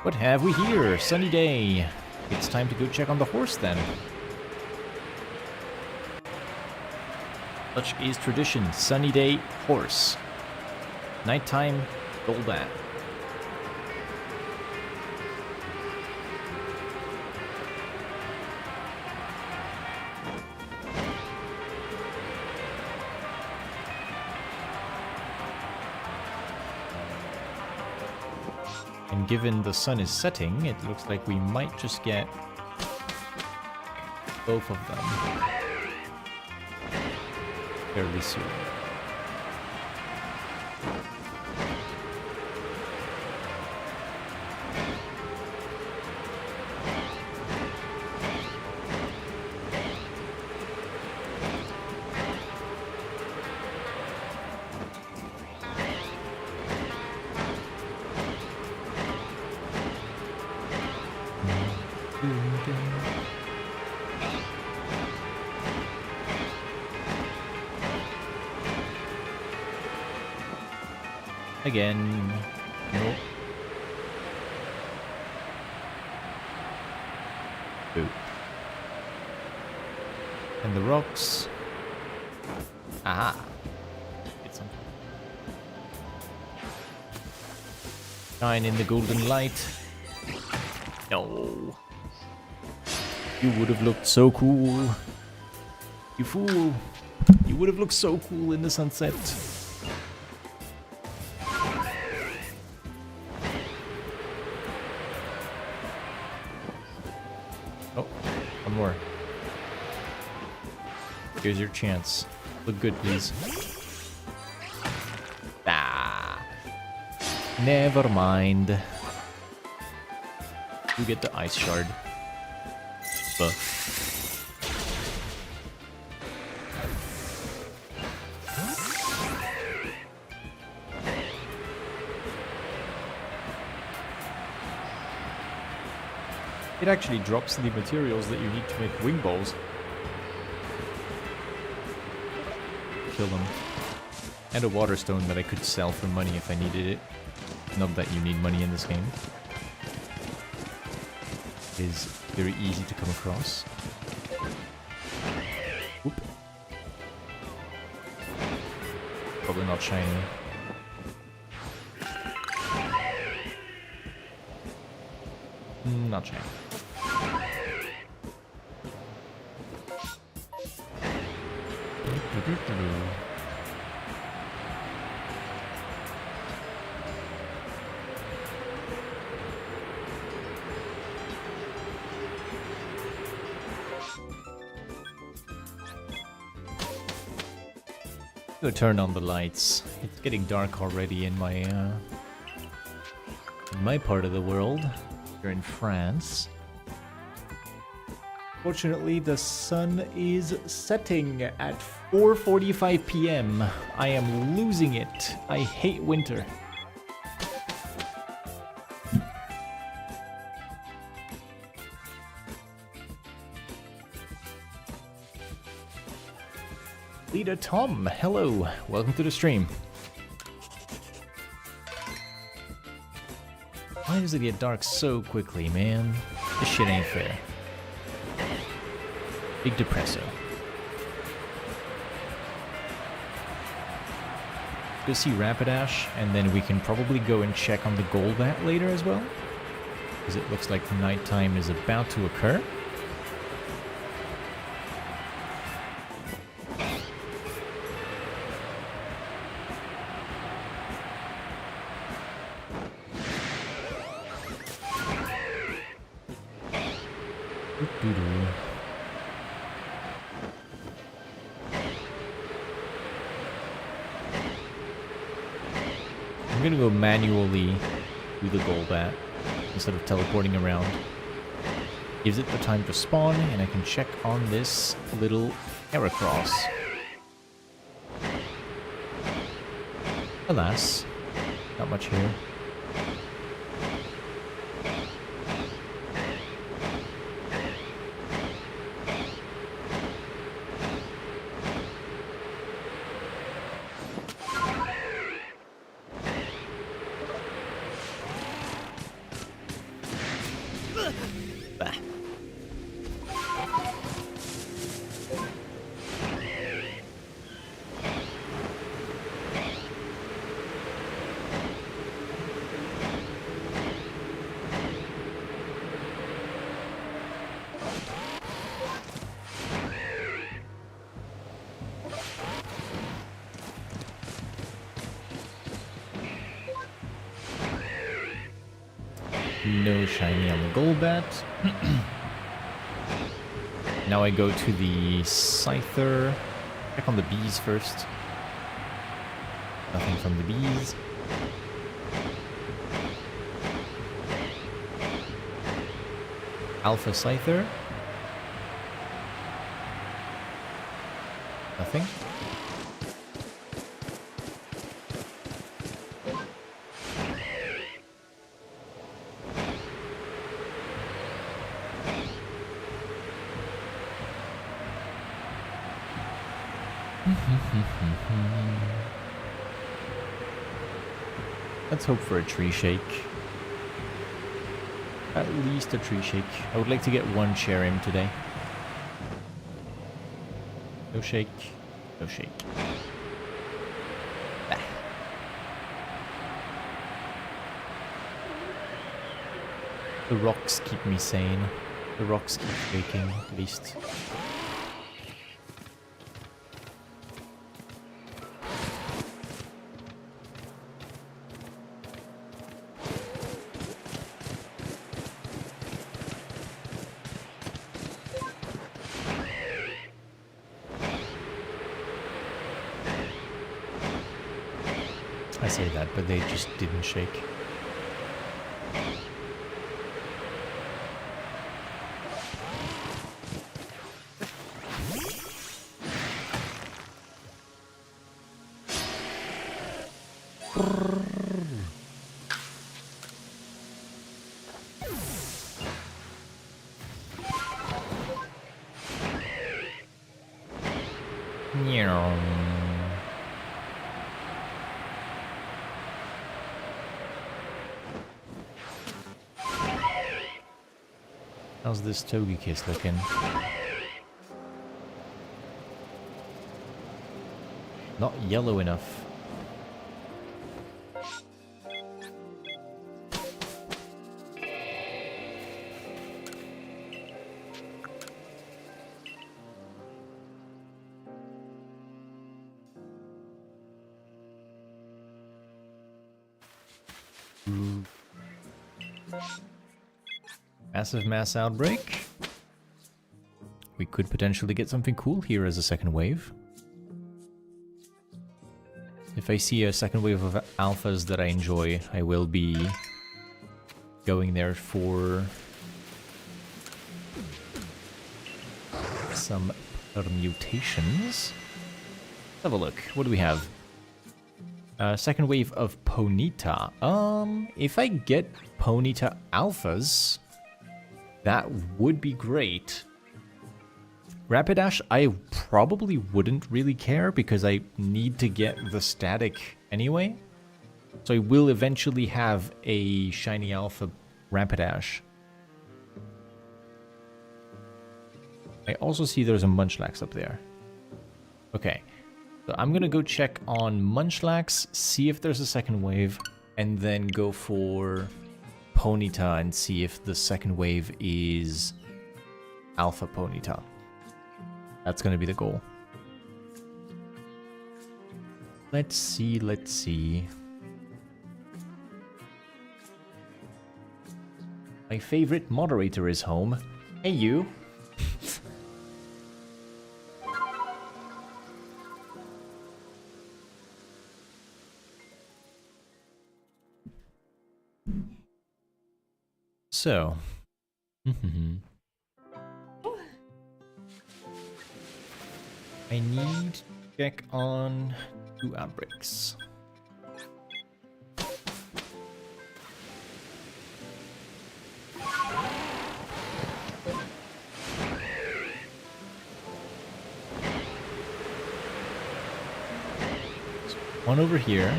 What have we here? Sunny day. It's time to go check on the horse then. Such is tradition. Sunny day, horse. Nighttime, Golbat. And given the sun is setting, it looks like we might just get both of them fairly soon. Again. Nope. Boop. And the rocks. Aha. Get some. Shine in the golden light. No. You would have looked so cool. You fool. You would have looked so cool in the sunset. Here's your chance. Look good, please. Ah. Never mind. You get the ice shard. But it actually drops the materials that you need to make wing balls. Kill them. And a water stone that I could sell for money if I needed it. Not that you need money in this game. It is very easy to come across. Oop. Probably not shiny. Not shiny. Go turn on the lights. It's getting dark already in my part of the world. Here in France. Fortunately, the sun is setting at 4:45 p.m. I am losing it. I hate winter. Leader Tom, hello. Welcome to the stream. Why does it get dark so quickly, man? This shit ain't fair. Big depresso. Go see Rapidash, and then we can probably go and check on the Golbat later as well. Because it looks like nighttime is about to occur. I'm gonna go manually do the Golbat instead of teleporting around. Gives it the time to spawn, and I can check on this little Heracross. Alas, not much here. No shiny on the Golbat. Now I go to the Scyther. Check on the bees first. Nothing from the bees. Alpha Scyther. Nothing. Let's hope for a tree shake. At least a tree shake. I would like to get one Cherrim today. No shake. No shake. Ah. The rocks keep me sane. The rocks keep shaking, at least. I say that, but they just didn't shake. How's this Togekiss looking? Not yellow enough. Massive mass outbreak. We could potentially get something cool here as a second wave. If I see a second wave of alphas that I enjoy, I will be going there for some permutations. Let's have a look. What do we have? Second wave of Ponyta. If I get Ponyta alphas, that would be great. Rapidash, I probably wouldn't really care because I need to get the static anyway. So I will eventually have a shiny alpha Rapidash. I also see there's a Munchlax up there. Okay, so I'm gonna go check on Munchlax, see if there's a second wave, and then go for Ponyta and see if the second wave is Alpha Ponyta. That's gonna be the goal. Let's see, let's see. My favorite moderator is home. Hey, you. So. I need to check on 2 outbreaks. One over here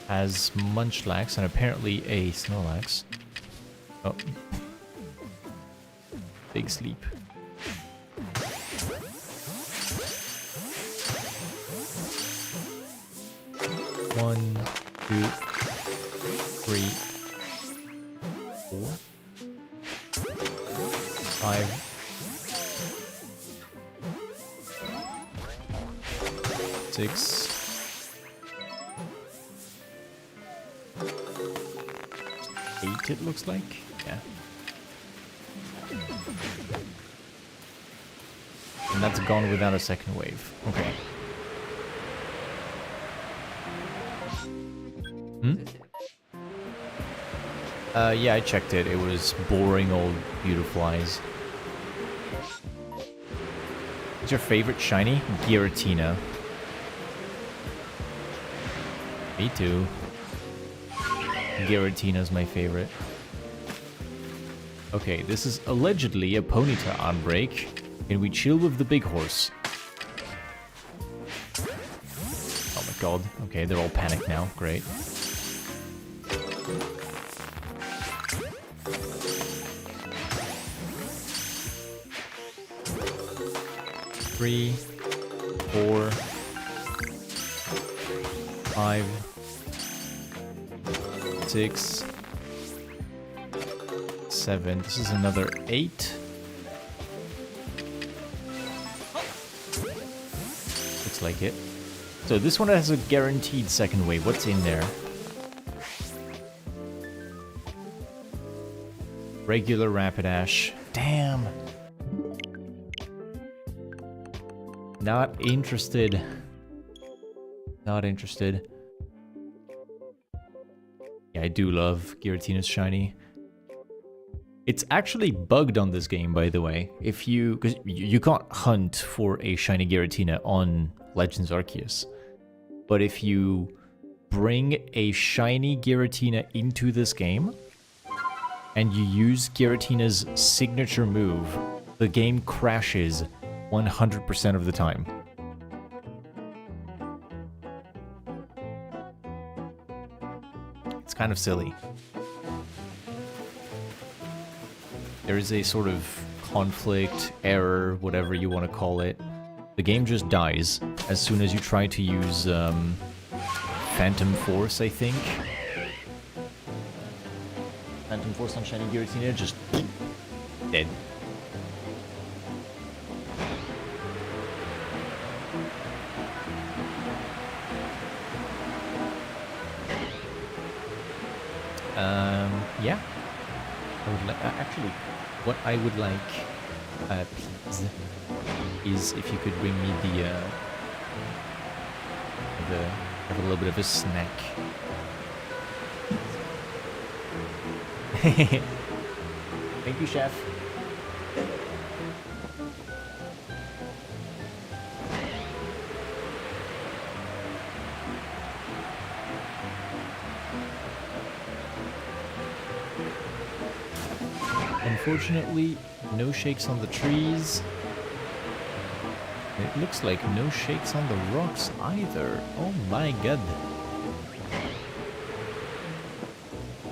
has Munchlax and apparently a Snorlax. Oh. Big sleep. One, 2, 3, 4, 5, 6, 8 it looks like. Yeah. And that's gone without a second wave. Okay. Yeah, I checked it. It was boring old Beautiflies. What's your favorite shiny? Giratina. Me too. Giratina's my favorite. Okay, this is allegedly a Ponyta outbreak. Can we chill with the big horse? Oh my god. Okay, they're all panicked now. Great. Three, 4, 5, 6, 7. This is another 8. Looks like it. So this one has a guaranteed second wave. What's in there? Regular Rapidash. Damn. Not interested. Not interested. Yeah, I do love Giratina's shiny. It's actually bugged on this game, by the way. If you... because you can't hunt for a shiny Giratina on Legends Arceus. But if you bring a shiny Giratina into this game, and you use Giratina's signature move, the game crashes 100% of the time. It's kind of silly. There is a sort of conflict, error, whatever you want to call it. The game just dies as soon as you try to use Phantom Force, I think. Phantom Force on shiny Giratina, just dead. Yeah. I would like... actually, what I would like, please, is if you could bring me have a little bit of a snack. Thank you, chef. Unfortunately, no shakes on the trees. It looks like no shakes on the rocks either. Oh my god.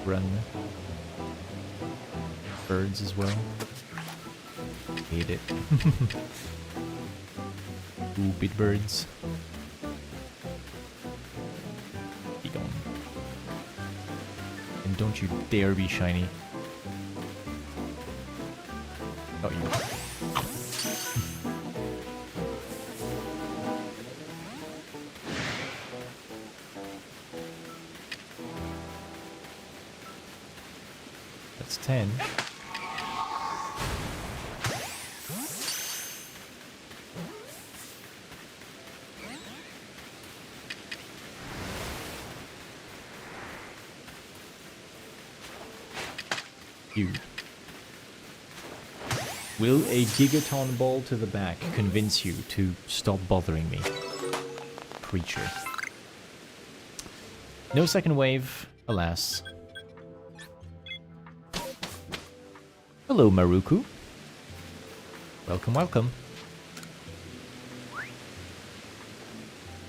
Run. Birds as well. Hate it. Ooh, bit birds. Be gone. And don't you dare be shiny. Oh, you. That's 10. You. Will a gigaton ball to the back convince you to stop bothering me? Creature. No second wave, alas. Hello, Maruku. Welcome, welcome.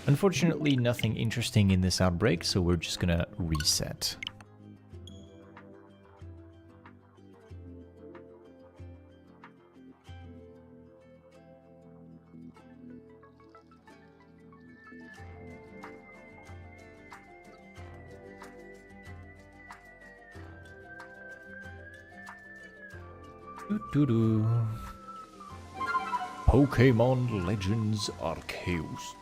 Unfortunately, nothing interesting in this outbreak, so we're just gonna reset. Doo-doo-doo. Pokémon Legends Arceus.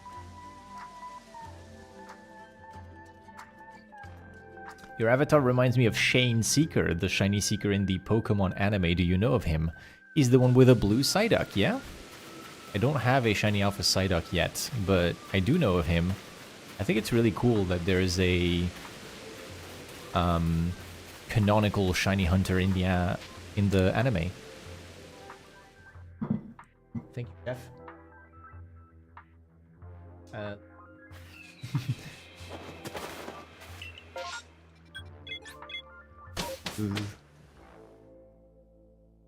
Your avatar reminds me of Shane Seeker, the shiny seeker in the Pokémon anime. Do you know of him? He's the one with a blue Psyduck, yeah? I don't have a shiny alpha Psyduck yet, but I do know of him. I think it's really cool that there is a canonical shiny hunter in the anime. Thank you, Jeff.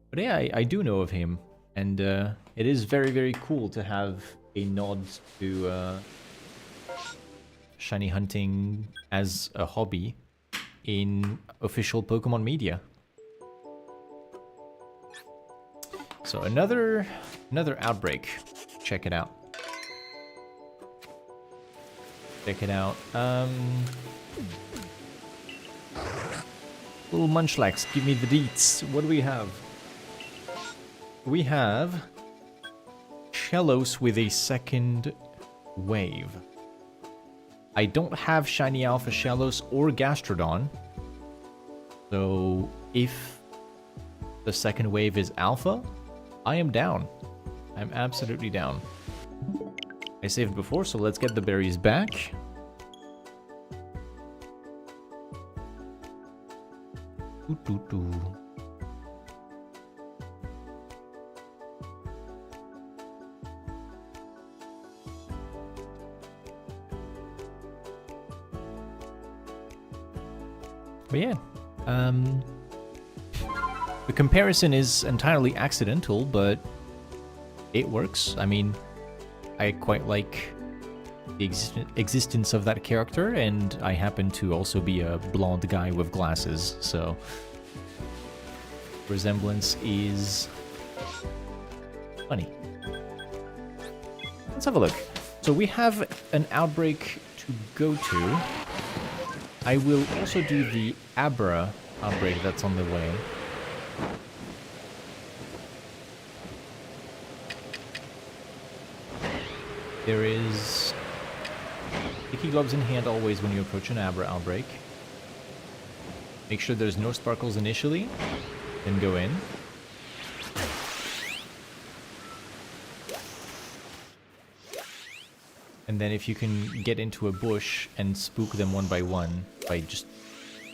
But yeah, I do know of him, and it is very, very cool to have a nod to shiny hunting as a hobby in official Pokemon media. So another outbreak. Check it out. Check it out. Little Munchlax, give me the deets. What do we have? We have Shellos with a second wave. I don't have shiny alpha Shellos or Gastrodon. So if the second wave is alpha, I am down. I'm absolutely down. I saved before, so let's get the berries back. But yeah, the comparison is entirely accidental, but it works. I mean, I quite like the existence of that character, and I happen to also be a blonde guy with glasses, so resemblance is funny. Let's have a look. So we have an outbreak to go to. I will also do the Abra outbreak that's on the way. There is sticky gloves in hand always when you approach an Abra outbreak. Make sure there's no sparkles initially, then go in. And then if you can get into a bush and spook them one by one by just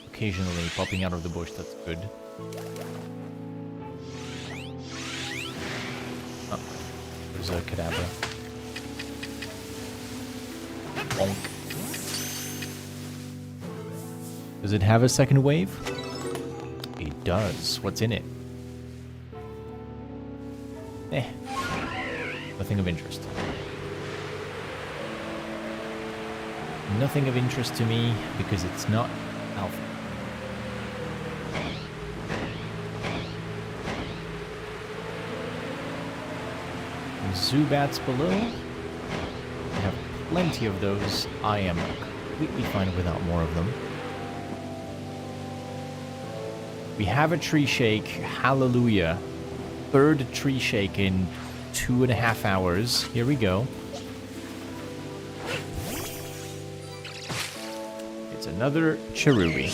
occasionally popping out of the bush, that's good. Oh, there's a Kadabra. Bonk. Does it have a second wave? It does. What's in it? Nothing of interest. Nothing of interest to me because it's not alpha. Zubats below. I have plenty of those. I am completely fine without more of them. We have a tree shake. Hallelujah. Third tree shake in 2.5 hours. Here we go. It's another Cherubi.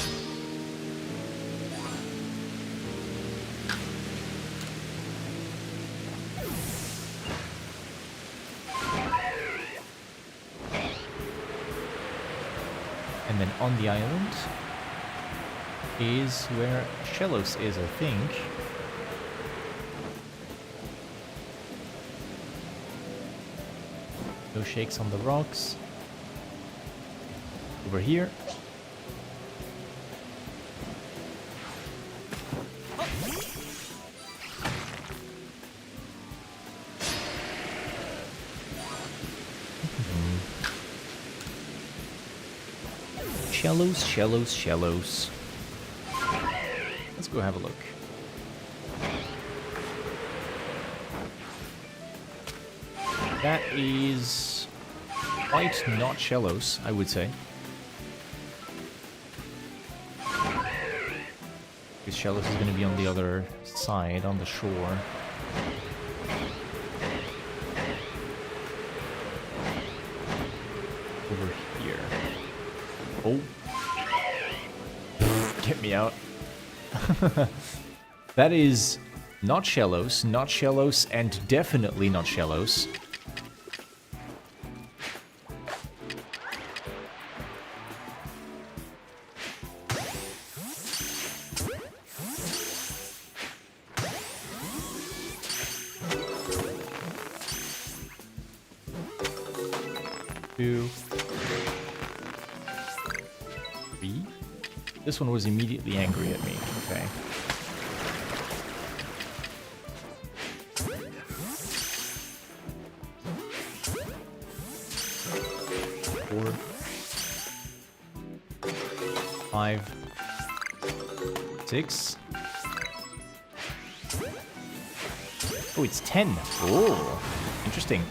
And then on the island is where Shellos is, I think. No shakes on the rocks. Over here. Shellos, Shellos, Shellos. Let's go have a look. That is quite not Shellos, I would say. Because Shellos is going to be on the other side, on the shore. Over here. Oh. Get me out. That is not Shellos, and definitely not Shellos. Two. Three. This one was immediately angry at me. Okay. 4. 5. 6. Oh, it's 10. Oh, interesting.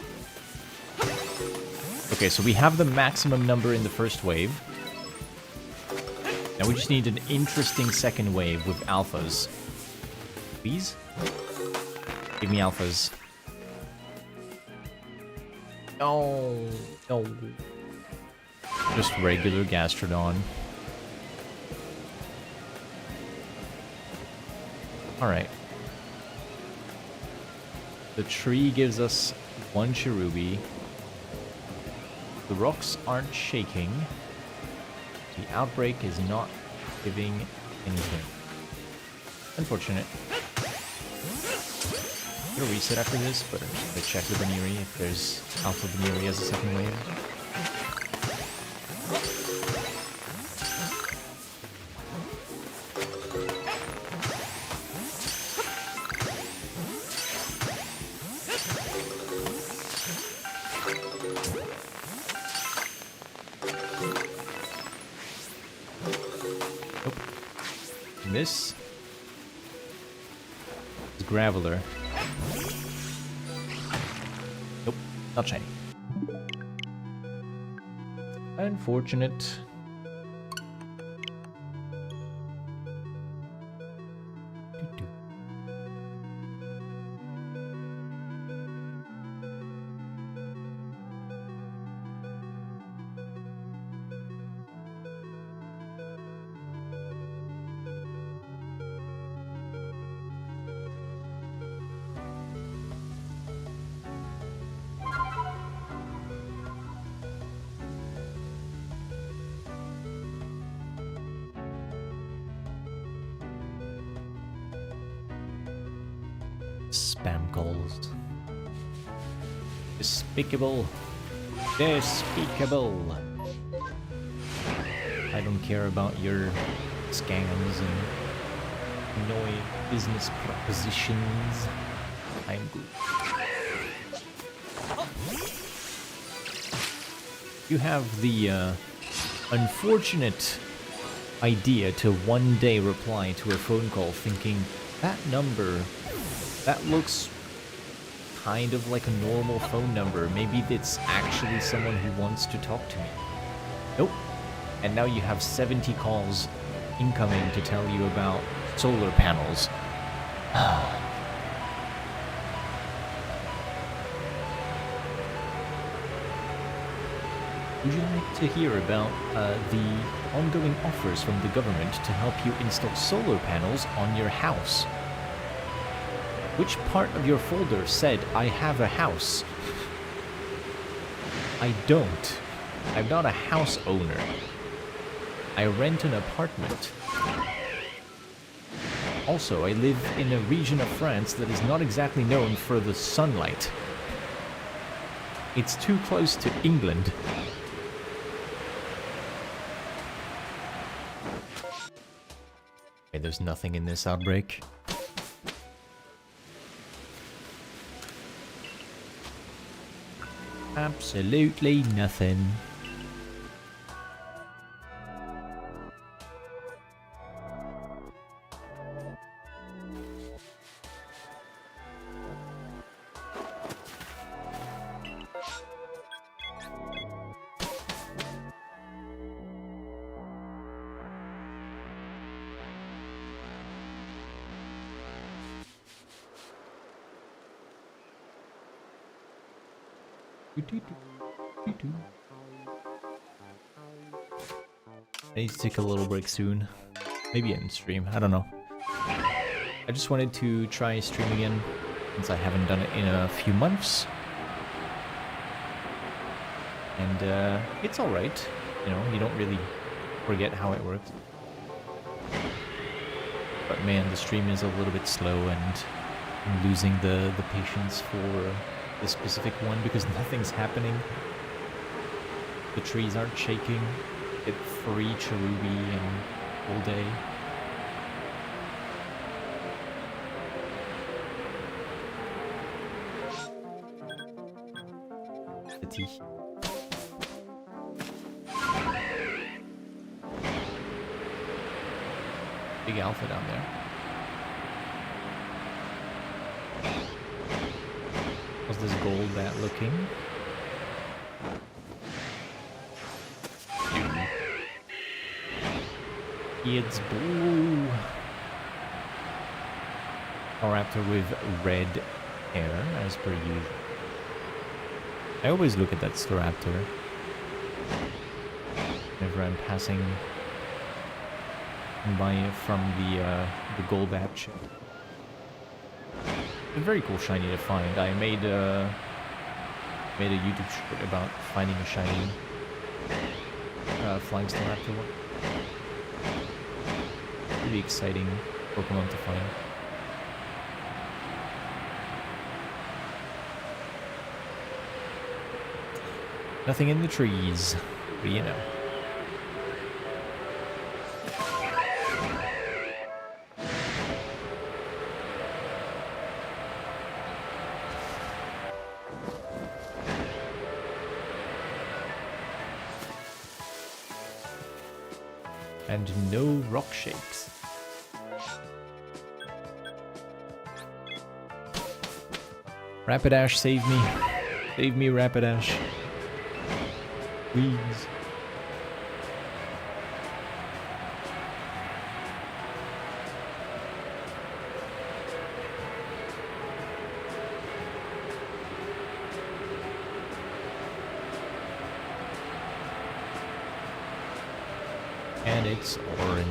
Okay, so we have the maximum number in the first wave. Now we just need an interesting second wave with alphas. Please? Give me alphas. No. No. Just regular Gastrodon. Alright. The tree gives us 1 Cherubi. The rocks aren't shaking. The outbreak is not giving anything. Unfortunate. I'm gonna reset after this, but I'm just gonna check the Baniri if there's Alpha Baniri as a second wave. This is Graveler. Nope, not shiny. Unfortunate. spam calls. Despicable. Despicable. I don't care about your scams and annoying business propositions. I'm good. You have the unfortunate idea to one day reply to a phone call thinking, that number, that looks kind of like a normal phone number. Maybe it's actually someone who wants to talk to me. Nope. And now you have 70 calls incoming to tell you about solar panels. Would you like to hear about the ongoing offers from the government to help you install solar panels on your house? Which part of your folder said, I have a house? I don't. I'm not a house owner. I rent an apartment. Also, I live in a region of France that is not exactly known for the sunlight. It's too close to England. Okay, there's nothing in this outbreak. Absolutely nothing. I need to take a little break soon. Maybe in stream, I don't know. I just wanted to try stream again, since I haven't done it in a few months. And it's alright, you know, you don't really forget how it works. But man, the stream is a little bit slow and I'm losing the patience for this specific one because nothing's happening. The trees aren't shaking. Get free cherubi and all day. The tea. Big alpha down there. How's this gold bat looking? It's blue. A raptor with red hair, as per usual. I always look at that Staraptor whenever I'm passing by from the Golbat ship. A very cool shiny to find. I made a YouTube short about finding a shiny flying Staraptor one. Pretty exciting Pokemon to find. Nothing in the trees, but you know. And no rock shakes. Rapidash, save me. Save me, Rapidash. Please. And it's orange.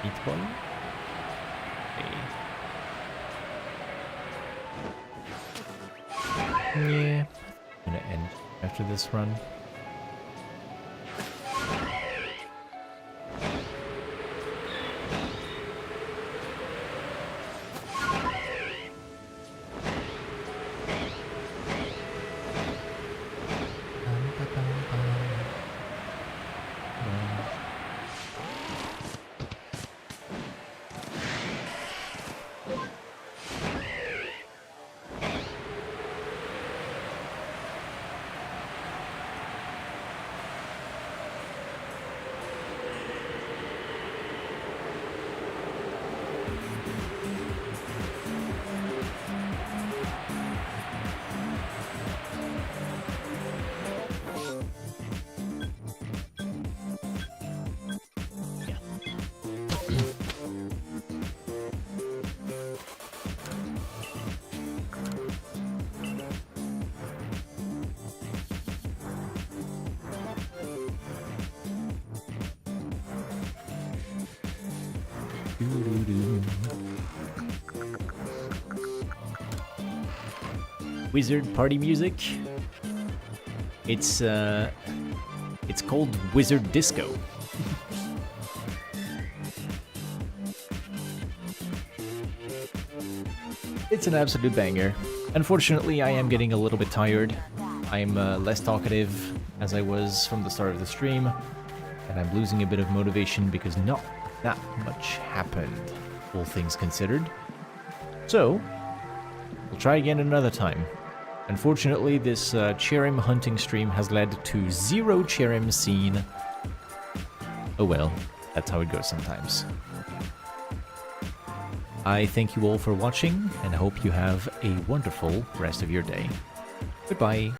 Meatball? Okay. Yeah. I'm gonna end after this run. Wizard party music. It's called Wizard Disco. It's an absolute banger. Unfortunately, I am getting a little bit tired. I'm less talkative as I was from the start of the stream, and I'm losing a bit of motivation because not that much happened, all things considered. So, we'll try again another time. Unfortunately, this Cherrim hunting stream has led to 0 Cherrim seen. Oh well, that's how it goes sometimes. I thank you all for watching, and hope you have a wonderful rest of your day. Goodbye.